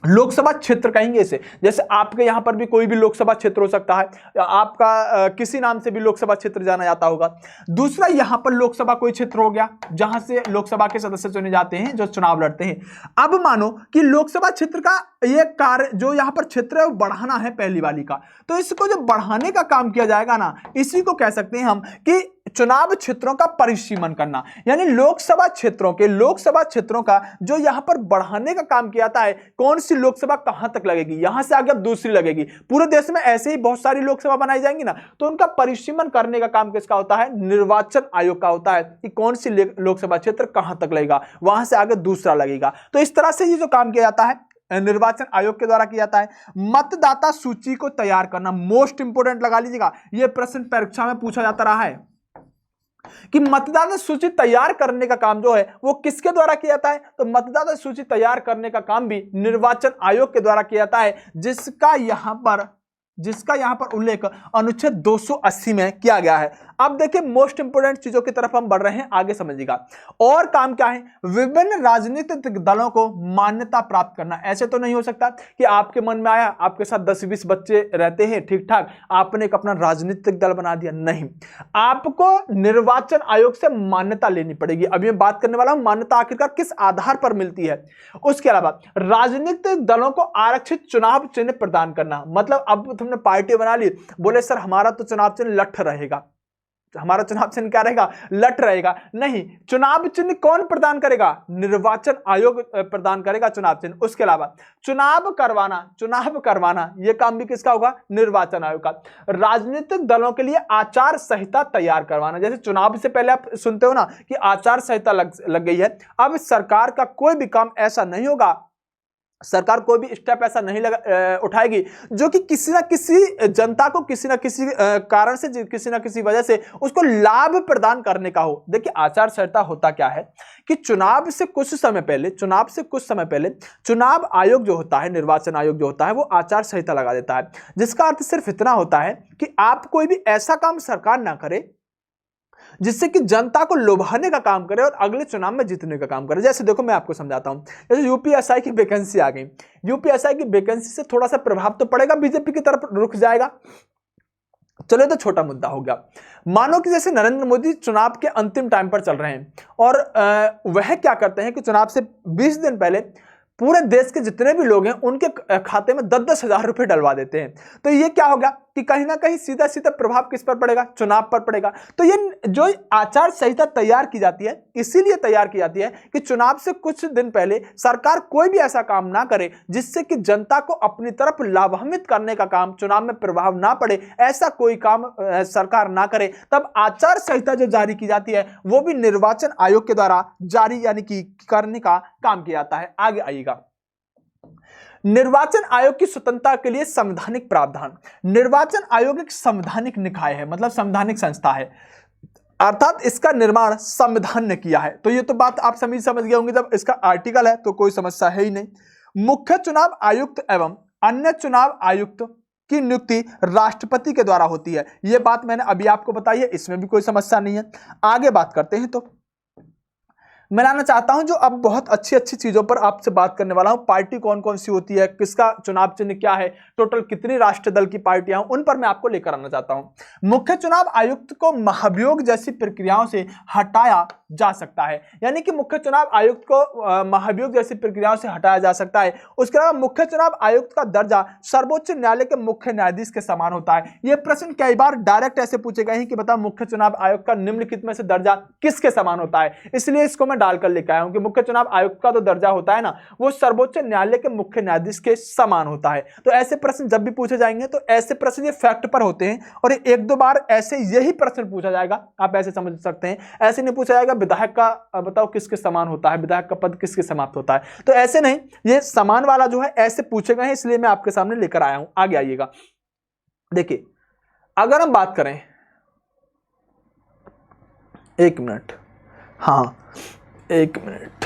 लोकसभा क्षेत्र कहेंगे इसे, जैसे आपके यहां पर भी कोई भी लोकसभा क्षेत्र हो सकता है, आपका किसी नाम से भी लोकसभा क्षेत्र जाना जाता होगा। दूसरा, यहां पर लोकसभा कोई क्षेत्र हो गया जहां से लोकसभा के सदस्य चुने जाते हैं जो चुनाव लड़ते हैं। अब मानो कि लोकसभा क्षेत्र का ये कार्य जो यहां पर क्षेत्र है वो बढ़ाना है पहली वाली का, तो इसको जो बढ़ाने का काम किया जाएगा ना, इसी को कह सकते हैं हम कि चुनाव क्षेत्रों का परिसीमन करना। यानी लोकसभा क्षेत्रों का जो यहां पर बढ़ाने का काम किया जाता है, कौन सी लोकसभा कहां तक लगेगी, यहां से आगे अब दूसरी लगेगी। पूरे देश में ऐसे ही बहुत सारी लोकसभा बनाई जाएंगी ना, तो उनका परिसीमन करने का काम किसका होता है? निर्वाचन आयोग का होता है कि कौन सी लोकसभा क्षेत्र कहां तक लगेगा, वहां से आगे दूसरा लगेगा। तो इस तरह से ये जो काम किया जाता है निर्वाचन आयोग के द्वारा किया जाता है। मतदाता सूची को तैयार करना मोस्ट इंपोर्टेंट, लगा लीजिएगा, यह प्रश्न परीक्षा में पूछा जाता रहा है कि मतदाता सूची तैयार करने का काम जो है वो किसके द्वारा किया जाता है? तो मतदाता सूची तैयार करने का काम भी निर्वाचन आयोग के द्वारा किया जाता है, जिसका यहां पर उल्लेख अनुच्छेद 280 में किया गया है। अब देखिए मोस्ट इंपोर्टेंट चीजों की तरफ हम बढ़ रहे हैं, आगे समझिएगा। और काम क्या है? विभिन्न राजनीतिक दलों को मान्यता प्राप्त करना। ऐसे तो नहीं हो सकता कि आपके मन में आया, आपके साथ 10-20 बच्चे रहते हैं ठीक ठाक, आपने एक अपना राजनीतिक दल बना दिया। नहीं, आपको निर्वाचन आयोग से मान्यता लेनी पड़ेगी। अभी मैं बात करने वाला हूं मान्यता आखिरकार किस आधार पर मिलती है। उसके अलावा राजनीतिक दलों को आरक्षित चुनाव चिन्ह प्रदान करना, मतलब अब तुमने पार्टी बना ली, बोले सर हमारा तो चुनाव चिन्ह लठ रहेगा, हमारा चुनाव चिन्ह क्या रहेगा? लठ रहेगा। नहीं, चुनाव चिन्ह कौन प्रदान करेगा? निर्वाचन आयोग प्रदान करेगा चुनाव चिन्ह। उसके अलावा चुनाव करवाना यह काम भी किसका होगा? निर्वाचन आयोग का। राजनीतिक दलों के लिए आचार संहिता तैयार करवाना, जैसे चुनाव से पहले आप सुनते हो ना कि आचार संहिता लग गई है। अब सरकार का कोई भी काम ऐसा नहीं होगा, सरकार कोई भी स्टेप ऐसा नहीं उठाएगी जो कि किसी ना किसी जनता को किसी ना किसी कारण से, किसी ना किसी वजह से उसको लाभ प्रदान करने का हो। देखिए आचार संहिता होता क्या है कि चुनाव से कुछ समय पहले चुनाव आयोग जो होता है, निर्वाचन आयोग जो होता है, वो आचार संहिता लगा देता है, जिसका अर्थ सिर्फ इतना होता है कि आप कोई भी ऐसा काम सरकार ना करे जिससे कि जनता को लुभाने का काम करे और अगले चुनाव में जीतने का काम करे। जैसे देखो मैं आपको समझाता हूं, जैसे यूपीएसआई की वैकेंसी आ गई, यूपीएसआई की वैकेंसी से थोड़ा सा प्रभाव तो पड़ेगा, बीजेपी की तरफ रुक जाएगा। चलो तो छोटा मुद्दा हो गया। मानो कि जैसे नरेंद्र मोदी चुनाव के अंतिम टाइम पर चल रहे हैं और वह क्या करते हैं कि चुनाव से 20 दिन पहले पूरे देश के जितने भी लोग हैं उनके खाते में 10-10 हजार रुपए डलवा देते हैं। तो ये क्या होगा कि कहीं ना कहीं सीधा सीधा प्रभाव किस पर पड़ेगा? चुनाव पर पड़ेगा। तो ये जो आचार संहिता तैयार की जाती है, इसीलिए तैयार की जाती है कि चुनाव से कुछ दिन पहले सरकार कोई भी ऐसा काम ना करे जिससे कि जनता को अपनी तरफ लाभान्वित करने का काम, चुनाव में प्रभाव ना पड़े, ऐसा कोई काम सरकार ना करे। तब आचार संहिता जो जारी की जाती है वो भी निर्वाचन आयोग के द्वारा जारी यानी कि करने का काम किया जाता है। आगे आइएगा, निर्वाचन आयोग की स्वतंत्रता के लिए संवैधानिक प्रावधान। निर्वाचन आयोग एक संवैधानिक निकाय है, मतलब संवैधानिक संस्था है, अर्थात इसका निर्माण संविधान ने किया है। तो ये तो बात आप सभी समझ गए होंगे, जब इसका आर्टिकल है तो कोई समस्या है ही नहीं। मुख्य चुनाव आयुक्त एवं अन्य चुनाव आयुक्त की नियुक्ति राष्ट्रपति के द्वारा होती है। यह बात मैंने अभी आपको बताई है, इसमें भी कोई समस्या नहीं है। आगे बात करते हैं, तो मैं लाना चाहता हूं जो अब बहुत अच्छी अच्छी चीजों पर आपसे बात करने वाला हूं। पार्टी कौन कौन सी होती है, किसका चुनाव चिन्ह क्या है, टोटल कितनी राष्ट्रीय दल की पार्टियां, उन पर मैं आपको लेकर आना चाहता हूं। मुख्य चुनाव आयुक्त को महाभियोग जैसी प्रक्रियाओं से हटाया जा सकता है, यानी कि मुख्य चुनाव आयुक्त को महाभियोग जैसी प्रक्रियाओं से हटाया जा सकता है। उसके अलावा मुख्य चुनाव आयुक्त का दर्जा सर्वोच्च न्यायालय के मुख्य न्यायाधीश के समान होता है। यह प्रश्न कई बार डायरेक्ट ऐसे पूछे गए हैं कि बताओ मुख्य चुनाव आयुक्त का निम्नलिखित में से दर्जा किसके समान होता है, इसलिए इसको मैं डालकर लेकर आया हूं कि मुख्य चुनाव आयुक्त का तो दर्जा होता है ना, वो सर्वोच्च न्यायालय के मुख्य न्यायाधीश के समान होता है। तो ऐसे प्रश्न जब भी पूछे जाएंगे तो ऐसे प्रश्न ये फैक्ट पर होते हैं और एक दो बार ऐसे यही प्रश्न पूछा जाएगा, आप ऐसे समझ सकते हैं। ऐसे नहीं पूछा जाएगा विधायक का बताओ किसके समान होता है, विधायक का पद किसके समाप्त होता है, तो ऐसे नहीं, ये समान वाला जो है ऐसे पूछे गए हैं, इसलिए मैं आपके सामने लेकर आया हूं। आगे आइएगा, देखिए अगर हम बात करें, एक मिनट, हाँ एक मिनट,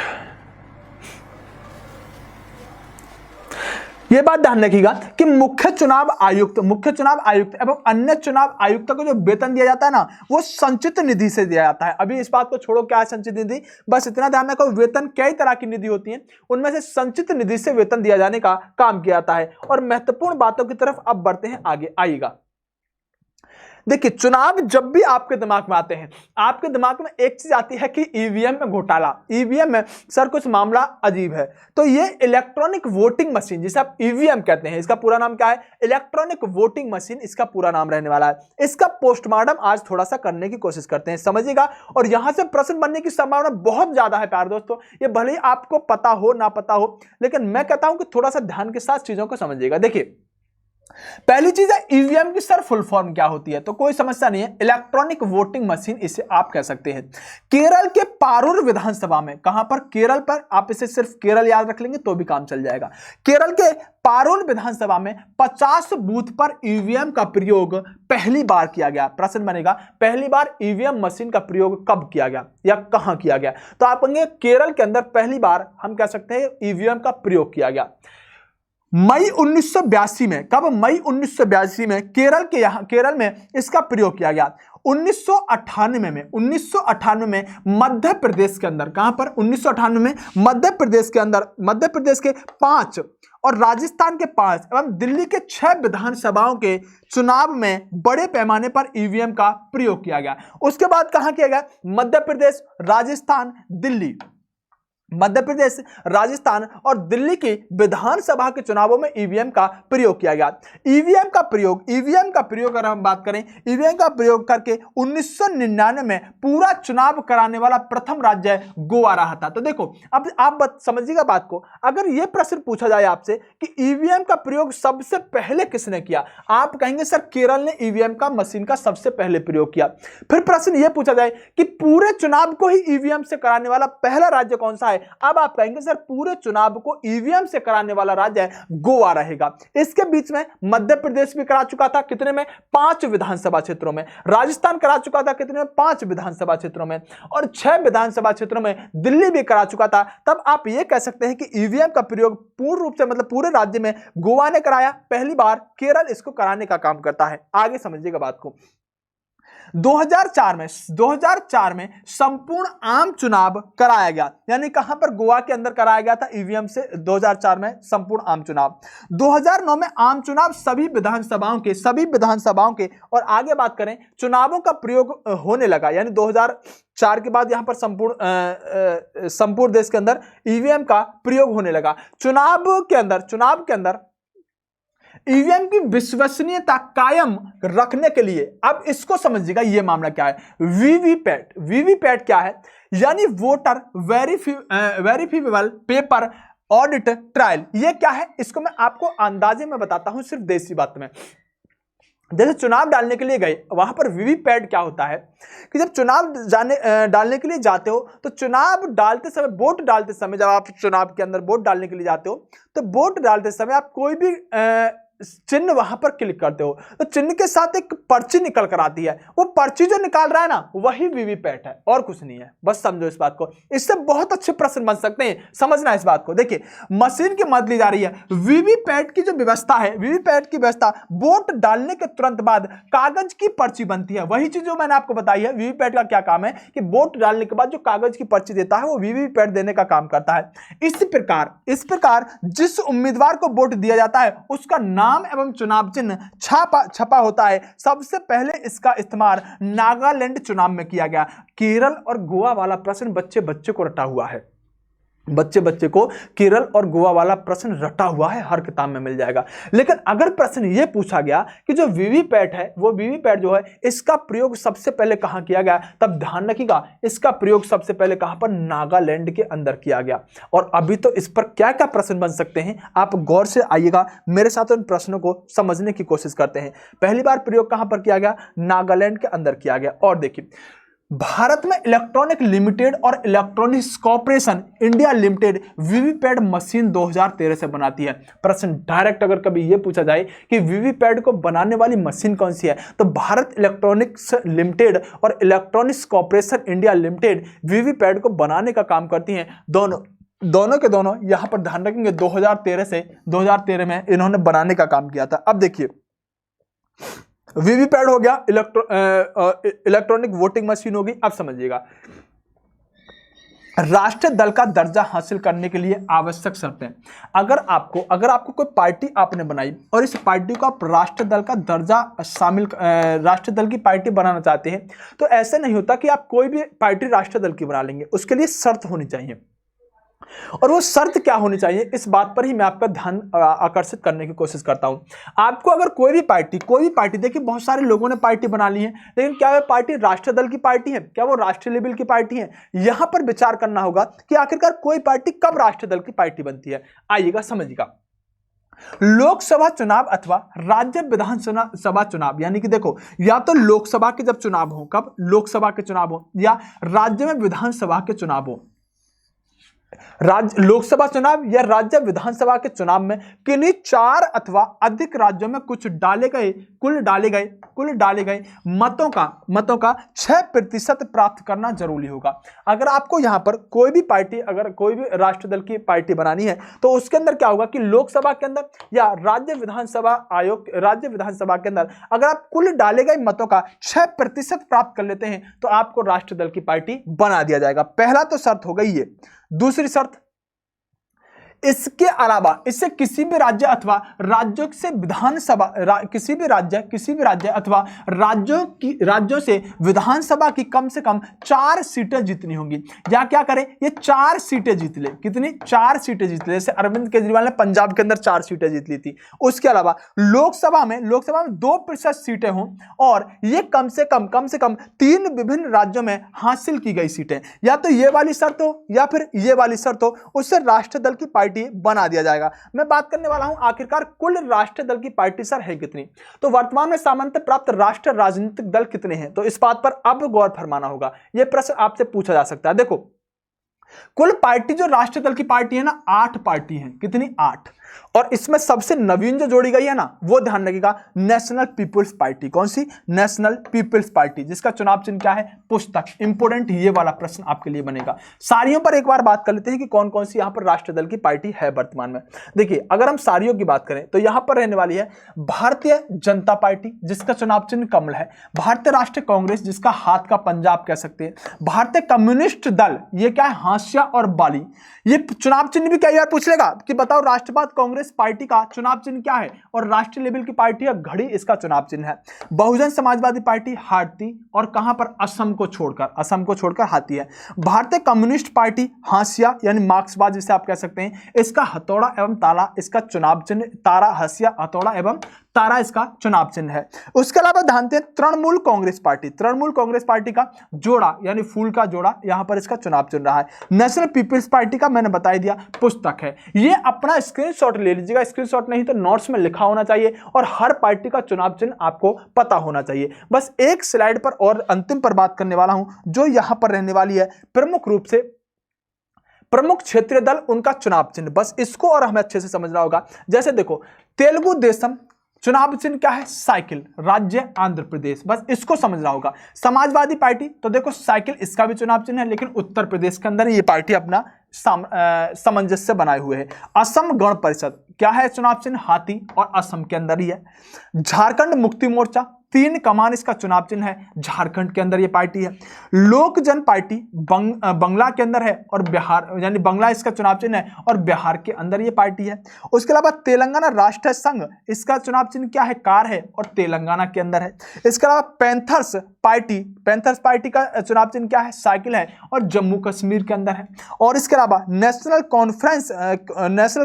ये बात ध्यान रखिएगा कि मुख्य चुनाव आयुक्त एवं अन्य चुनाव आयुक्त को जो वेतन दिया जाता है ना, वो संचित निधि से दिया जाता है। अभी इस बात को छोड़ो क्या है संचित निधि, बस इतना ध्यान रखो, वेतन कई तरह की निधि होती है, उनमें से संचित निधि से वेतन दिया जाने का काम किया जाता है। और महत्वपूर्ण बातों की तरफ अब बढ़ते हैं, आगे आइएगा। देखिए, चुनाव जब भी आपके दिमाग में आते हैं, आपके दिमाग में एक चीज आती है कि ईवीएम में घोटाला, ईवीएम में सर कुछ मामला अजीब है। तो ये इलेक्ट्रॉनिक वोटिंग मशीन, जिसे आप ईवीएम कहते हैं, इसका पूरा नाम क्या है? इलेक्ट्रॉनिक वोटिंग मशीन इसका पूरा नाम रहने वाला है। इसका पोस्टमार्टम आज थोड़ा सा करने की कोशिश करते हैं, समझिएगा। और यहां से प्रश्न बनने की संभावना बहुत ज्यादा है प्यारे दोस्तों, ये भले ही आपको पता हो ना पता हो, लेकिन मैं कहता हूं कि थोड़ा सा ध्यान के साथ चीजों को समझिएगा। देखिए, पहली चीज है ईवीएम की सर फुल फॉर्म क्या होती है, तो कोई समस्या नहीं है, इलेक्ट्रॉनिक वोटिंग मशीन इसे आप कह सकते हैं। केरल के पारूर विधानसभा में, कहां पर? केरल पर, आप इसे सिर्फ केरल याद रख लेंगे तो भी काम चल जाएगा। केरल के पारूर विधानसभा में 50 बूथ पर ईवीएम का प्रयोग पहली बार किया गया। प्रश्न बनेगा, पहली बार ईवीएम मशीन का प्रयोग कब किया गया या कहां किया गया? तो आप कहेंगे केरल के अंदर पहली बार हम कह सकते हैं ईवीएम का प्रयोग किया गया मई 1982 में। कब? मई 1982 में केरल में इसका प्रयोग किया गया। 1998 में मध्य प्रदेश के अंदर, कहां पर? 1998 में मध्य प्रदेश के अंदर, मध्य प्रदेश के 5 और राजस्थान के 5 एवं दिल्ली के 6 विधानसभाओं के चुनाव में बड़े पैमाने पर ईवीएम का प्रयोग किया गया। उसके बाद कहां किया गया? मध्य प्रदेश, राजस्थान, दिल्ली, मध्य प्रदेश, राजस्थान और दिल्ली की विधानसभा के चुनावों में ईवीएम का प्रयोग किया गया। ईवीएम का प्रयोग अगर हम बात करें, ईवीएम का प्रयोग करके 1999 में पूरा चुनाव कराने वाला प्रथम राज्य गोवा रहा था। तो देखो, अब आप समझिएगा बात को, अगर यह प्रश्न पूछा जाए आपसे कि ईवीएम का प्रयोग सबसे पहले किसने किया, आप कहेंगे सर केरल ने ईवीएम का मशीन का सबसे पहले प्रयोग किया। फिर प्रश्न यह पूछा जाए कि पूरे चुनाव को ही ईवीएम से कराने वाला पहला राज्य कौन सा है, अब आप कहेंगे सर पूरे चुनाव को ईवीएम से कराने वाला राज्य गोवा रहेगा। इसके बीच में मध्य प्रदेश भी करा चुका था, कितने में? 5 विधानसभा क्षेत्रों में। राजस्थान करा चुका था, कितने में? 5 विधानसभा क्षेत्रों में। और 6 विधानसभा क्षेत्रों में दिल्ली भी करा चुका था। तब आप यह कह सकते हैं कि ईवीएम का प्रयोग पूर्ण रूप से, मतलब पूरे राज्य में गोवा ने कराया पहली बार, केरल इसको कराने का काम करता है। आगे समझिएगा बात को। 2004 में संपूर्ण आम चुनाव कराया गया, यानी कहां पर? गोवा के अंदर कराया गया था ईवीएम से 2004 में संपूर्ण आम चुनाव। 2009 में आम चुनाव सभी विधानसभाओं के और आगे बात करें चुनावों का प्रयोग होने लगा, यानी 2004 के बाद यहां पर संपूर्ण देश के अंदर ईवीएम का प्रयोग होने लगा। चुनाव के अंदर ईवीएम की विश्वसनीयता कायम रखने के लिए, अब इसको समझिएगा ये मामला क्या है। वीवीपैट क्या है? यानी वोटर वेरिफिकेबल पेपर ऑडिट ट्रायल। ये क्या है? इसको मैं आपको अंदाजे में बताता हूं, सिर्फ देसी बात में। जैसे चुनाव डालने के लिए गए, वहां पर वीवीपैट क्या होता है कि जब चुनाव डालने के लिए जाते हो, तो चुनाव डालते समय, वोट डालते समय, जब आप चुनाव के अंदर वोट डालने के लिए जाते हो, तो वोट डालते समय आप कोई भी चिन्ह वहां पर क्लिक करते हो, तो चिन्ह के साथ एक पर्ची निकल कर आती है। वो पर्ची जो निकाल रहा है ना, वही वीवीपैट है और कुछ नहीं है। बस समझो इस बात को, इससे बहुत अच्छे प्रश्न बन सकते हैं, समझना इस बात को। देखिए, मशीन की मदद ली जा रही है। वीवीपैट की जो व्यवस्था है, वीवीपैट की व्यवस्था, वोट डालने के तुरंत बाद कागज की पर्ची बनती है। वही चीज जो मैंने आपको बताई है, वीवीपैट का क्या काम है कि वोट डालने के बाद जो कागज की पर्ची देता है, वो वीवीपैट देने का काम करता है। इस प्रकार जिस उम्मीदवार को वोट दिया जाता है, उसका नाम एवं चुनाव चिन्ह छपा होता है। सबसे पहले इसका इस्तेमाल नागालैंड चुनाव में किया गया। केरल और गोवा वाला प्रश्न बच्चे को रटा हुआ है, बच्चे को केरल और गोवा वाला प्रश्न रटा हुआ है, हर किताब में मिल जाएगा। लेकिन अगर प्रश्न यह पूछा गया कि जो वीवीपैट है, वो वीवीपैट जो है, इसका प्रयोग सबसे पहले कहां किया गया, तब ध्यान रखिएगा, इसका प्रयोग सबसे पहले कहां पर? नागालैंड के अंदर किया गया। और अभी तो इस पर क्या क्या प्रश्न बन सकते हैं, आप गौर से आइएगा, मेरे साथ उन प्रश्नों को समझने की कोशिश करते हैं। पहली बार प्रयोग कहां पर किया गया? नागालैंड के अंदर किया गया। और देखिए, भारत में इलेक्ट्रॉनिक लिमिटेड और electronics corporation India limited VVPAT machine 2013 से बनाती है। प्रश्न डायरेक्ट अगर कभी यह पूछा जाए कि वीवीपैट को बनाने वाली मशीन कौन सी है, तो भारत इलेक्ट्रॉनिक्स लिमिटेड और electronics corporation India limited VVPAT को बनाने का काम करती हैं। दोनों दोनों के दोनों यहां पर ध्यान रखेंगे 2013 से 2013 में इन्होंने बनाने का काम किया था। अब देखिए वीवीपैट हो गया, इलेक्ट्रॉनिक वोटिंग मशीन होगी। अब समझिएगा राष्ट्रीय दल का दर्जा हासिल करने के लिए आवश्यक शर्तें। अगर आपको कोई पार्टी आपने बनाई और इस पार्टी को आप राष्ट्रीय दल का दर्जा राष्ट्रीय दल की पार्टी बनाना चाहते हैं, तो ऐसे नहीं होता कि आप कोई भी पार्टी राष्ट्रीय दल की बना लेंगे। उसके लिए शर्त होनी चाहिए, और वो शर्त क्या होनी चाहिए, इस बात पर ही मैं आपका ध्यान आकर्षित करने की कोशिश करता हूं। आपको अगर कोई भी पार्टी देखिए बहुत सारे लोगों ने पार्टी बना ली है, लेकिन क्या वह पार्टी राष्ट्रीय दल की पार्टी है, क्या वो राष्ट्रीय लेवल की पार्टी है? यहां पर विचार करना होगा कि आखिरकार कोई पार्टी कब राष्ट्रीय दल की पार्टी बनती है। आइएगा समझिएगा, लोकसभा चुनाव अथवा राज्य विधानसभा चुनाव, यानी कि देखो या तो लोकसभा के जब चुनाव हो, कब लोकसभा के चुनाव हो, या राज्य में विधानसभा के चुनाव हो। लोकसभा चुनाव या राज्य विधानसभा के चुनाव में किन्हीं 4 अथवा अधिक राज्यों में कुल डाले गए मतों का 6% प्राप्त करना जरूरी होगा। अगर आपको यहां पर कोई भी राष्ट्रीय दल की पार्टी बनानी है, तो उसके अंदर क्या होगा कि लोकसभा के अंदर या राज्य विधानसभा के अंदर अगर आप कुल डाले गए मतों का 6% प्राप्त कर लेते हैं, तो आपको राष्ट्रीय दल की पार्टी बना दिया जाएगा। पहला तो शर्त हो गई ये। दूसरी शर्त, इसके अलावा इससे किसी भी राज्य अथवा राज्यों से विधानसभा किसी भी राज्य अथवा राज्यों से विधानसभा की कम से कम 4 सीटें जीतनी होंगी। या क्या करें, ये 4 सीटें जीत ले। कितनी? 4 सीटें जीत ले। जैसे अरविंद केजरीवाल ने पंजाब के अंदर 4 सीटें जीत ली थी। उसके अलावा लोकसभा में 2% सीटें हों, और ये कम से कम 3 विभिन्न राज्यों में हासिल की गई सीटें। या तो ये वाली शर्त हो या फिर ये वाली शर्त हो, उससे राष्ट्रीय दल की पार्टी बना दिया जाएगा। मैं बात करने वाला हूं आखिरकार कुल राष्ट्रीय दल की पार्टी सर है कितनी। तो वर्तमान में सामान्यतः प्राप्त राष्ट्रीय राजनीतिक दल कितने हैं, तो इस बात पर अब गौर फरमाना होगा। यह प्रश्न आपसे पूछा जा सकता है। देखो कुल पार्टी जो राष्ट्रीय दल की पार्टी है ना, 8 पार्टी है। कितनी? 8। और इसमें सबसे नवीन जो जोड़ी गई है ना, वो ध्यान रखिएगा, नेशनल पीपुल्स पार्टी। कौन सी? नेशनल पीपुल्स पार्टी, जिसका चुनाव चिन्ह क्या है? पुस्तक। इंपोर्टेंट ये वाला प्रश्न आपके लिए बनेगा। सारियों पर एक बार बात कर लेते हैं कि कौन कौन सी यहां पर राष्ट्रीय दल की पार्टी है वर्तमान में। देखिए अगर हम सारियों की बात करें तो यहां पर रहने वाली है भारतीय जनता पार्टी, जिसका चुनाव चिन्ह कमल है। भारतीय राष्ट्रीय कांग्रेस, जिसका हाथ का पंजा आप कह सकते हैं। भारतीय कम्युनिस्ट दल, ये क्या है? हांसिया और बाली। ये चुनाव चिन्ह भी कई बार पूछ लेगा कि बताओ राष्ट्रवाद कांग्रेस पार्टी का चुनाव चिन्ह क्या है, और राष्ट्रीय लेवल की पार्टी है घड़ी, इसका चुनाव चिन्ह है। बहुजन समाजवादी पार्टी हाथी, और कहां पर? असम को छोड़कर हाथी है। भारतीय कम्युनिस्ट पार्टी हांसिया यानी मार्क्सवाद जिसे आप कह सकते हैं, इसका हथौड़ा एवं ताला इसका चुनाव चिन्ह। तारा, हंसिया, हथौड़ा एवं तारा इसका चुनाव चिन्ह है। उसके अलावा ध्यान दें तृणमूल कांग्रेस पार्टी का जोड़ा यानी फूल का जोड़ा, यहां पर इसका चुनाव चिन्ह रहा है। नेशनल पीपल्स पार्टी का मैंने बता दिया, पुस्तक है। ये अपना स्क्रीनशॉट ले लीजिएगा, स्क्रीनशॉट नहीं तो नोट्स में लिखा होना चाहिए, और हर पार्टी का चुनाव चिन्ह आपको पता होना चाहिए। बस एक स्लाइड पर और अंतिम पर बात करने वाला हूं, जो यहां पर रहने वाली है प्रमुख रूप से प्रमुख क्षेत्रीय दल, उनका चुनाव चिन्ह। बस इसको और हमें अच्छे से समझना होगा। जैसे देखो तेलुगु देशम, चुनाव चिन्ह क्या है? साइकिल, राज्य आंध्र प्रदेश। बस इसको समझना होगा। समाजवादी पार्टी, तो देखो साइकिल इसका भी चुनाव चिन्ह है, लेकिन उत्तर प्रदेश के अंदर ये पार्टी अपना सामंजस्य बनाए हुए है। असम गण परिषद, क्या है चुनाव चिन्ह? हाथी, और असम के अंदर ही है। झारखंड मुक्ति मोर्चा, 3 कमान इसका चुनाव चिन्ह है, झारखंड के अंदर ये पार्टी है। लोक जन पार्टी बंगला के अंदर है, और बिहार यानी बंगला इसका चुनाव चिन्ह है, और बिहार के अंदर ये पार्टी है। उसके अलावा तेलंगाना राष्ट्र संघ, इसका चुनाव चिन्ह क्या है? कार है, और तेलंगाना के अंदर है। इसके अलावा पैंथर्स पार्टी का चुनाव चिन्ह क्या है? साइकिल है, और जम्मू कश्मीर के अंदर है। और इसके अलावा नेशनल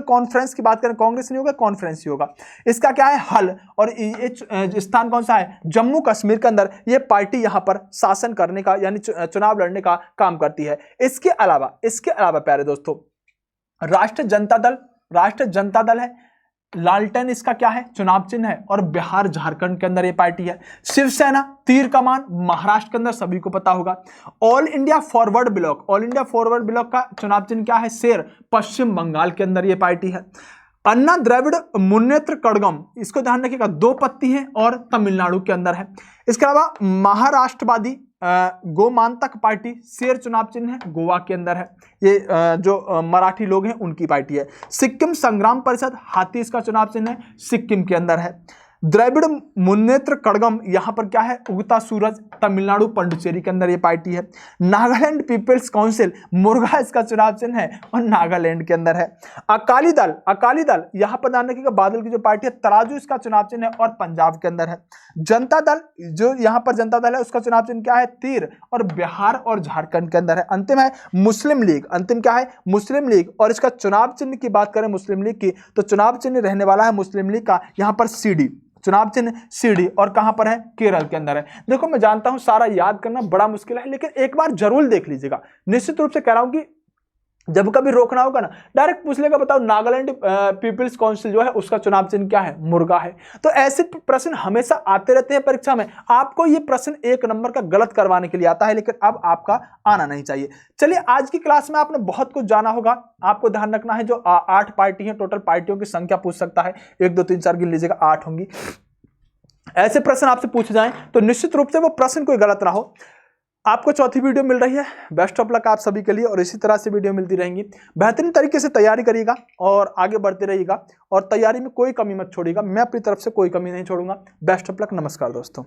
कॉन्फ्रेंस की बात करें, कांग्रेस नहीं होगा, कॉन्फ्रेंस ही होगा। इसका क्या है? हल, और ये स्थान कौन सा है? जम्मू कश्मीर के अंदर ये पार्टी यहां पर शासन करने का यानी चुनाव लड़ने का काम करती है। इसके अलावा प्यारे दोस्तों, राष्ट्रीय जनता दल है, लालटेन इसका क्या है? चुनाव चिन्ह है, और बिहार झारखंड के अंदर ये पार्टी है। शिवसेना, तीर कमान, महाराष्ट्र के अंदर सभी को पता होगा। ऑल इंडिया फॉरवर्ड ब्लॉक का चुनाव चिन्ह क्या है? शेर, पश्चिम बंगाल के अंदर ये पार्टी है। अन्ना द्रविड़ मुन्नेत्र कड़गम, इसको ध्यान रखिएगा, 2 पत्ती है, और तमिलनाडु के अंदर है। इसके अलावा महाराष्ट्रवादी गोमांतक पार्टी, शेर चुनाव चिन्ह है, गोवा के अंदर है। ये जो मराठी लोग हैं उनकी पार्टी है। सिक्किम संग्राम परिषद, हाथी इसका चुनाव चिन्ह है, सिक्किम के अंदर है। द्रविड़ मुन्नेत्र कड़गम, यहां पर क्या है, उगता सूरज, तमिलनाडु पंडुचेरी के अंदर ये पार्टी है। नागालैंड पीपल्स काउंसिल, मुर्गा इसका चुनाव चिन्ह है और नागालैंड के अंदर है। अकाली दल, अकाली दल यहां पर ध्यान रखिएगा, बादल की जो पार्टी है, तराजू इसका चुनाव चिन्ह है और पंजाब के अंदर है। जनता दल, जो यहां पर जनता दल है उसका चुनाव चिन्ह क्या है, तीर, और बिहार और झारखंड के अंदर है। अंतिम है मुस्लिम लीग, अंतिम क्या है, मुस्लिम लीग, और इसका चुनाव चिन्ह की बात करें मुस्लिम लीग की, तो चुनाव चिन्ह रहने वाला है मुस्लिम लीग का यहां पर सीडी, चुनाव चिन्ह सीडी, और कहां पर है, केरल के अंदर है। देखो मैं जानता हूं सारा याद करना बड़ा मुश्किल है, लेकिन एक बार जरूर देख लीजिएगा। निश्चित रूप से कह रहा हूं कि जब कभी रोकना होगा ना, डायरेक्ट पूछ लेगा, बताओ नागालैंड पीपल्स काउंसिल जो है उसका चुनाव चिन्ह क्या है, मुर्गा है। तो ऐसे प्रश्न हमेशा आते रहते हैं परीक्षा में। आपको ये प्रश्न एक नंबर का गलत करवाने के लिए आता है, लेकिन अब आपका आना नहीं चाहिए। चलिए, आज की क्लास में आपने बहुत कुछ जाना होगा। आपको ध्यान रखना है, जो 8 पार्टी है, टोटल पार्टियों की संख्या पूछ सकता है, 1 2 3 4 गिन लीजिएगा, 8 होंगी। ऐसे प्रश्न आपसे पूछे जाएं तो निश्चित रूप से वो प्रश्न कोई गलत ना हो। आपको चौथी वीडियो मिल रही है, बेस्ट ऑफ लक आप सभी के लिए, और इसी तरह से वीडियो मिलती रहेंगी। बेहतरीन तरीके से तैयारी करिएगा और आगे बढ़ते रहिएगा, और तैयारी में कोई कमी मत छोड़िएगा। मैं अपनी तरफ से कोई कमी नहीं छोड़ूंगा। बेस्ट ऑफ लक, नमस्कार दोस्तों।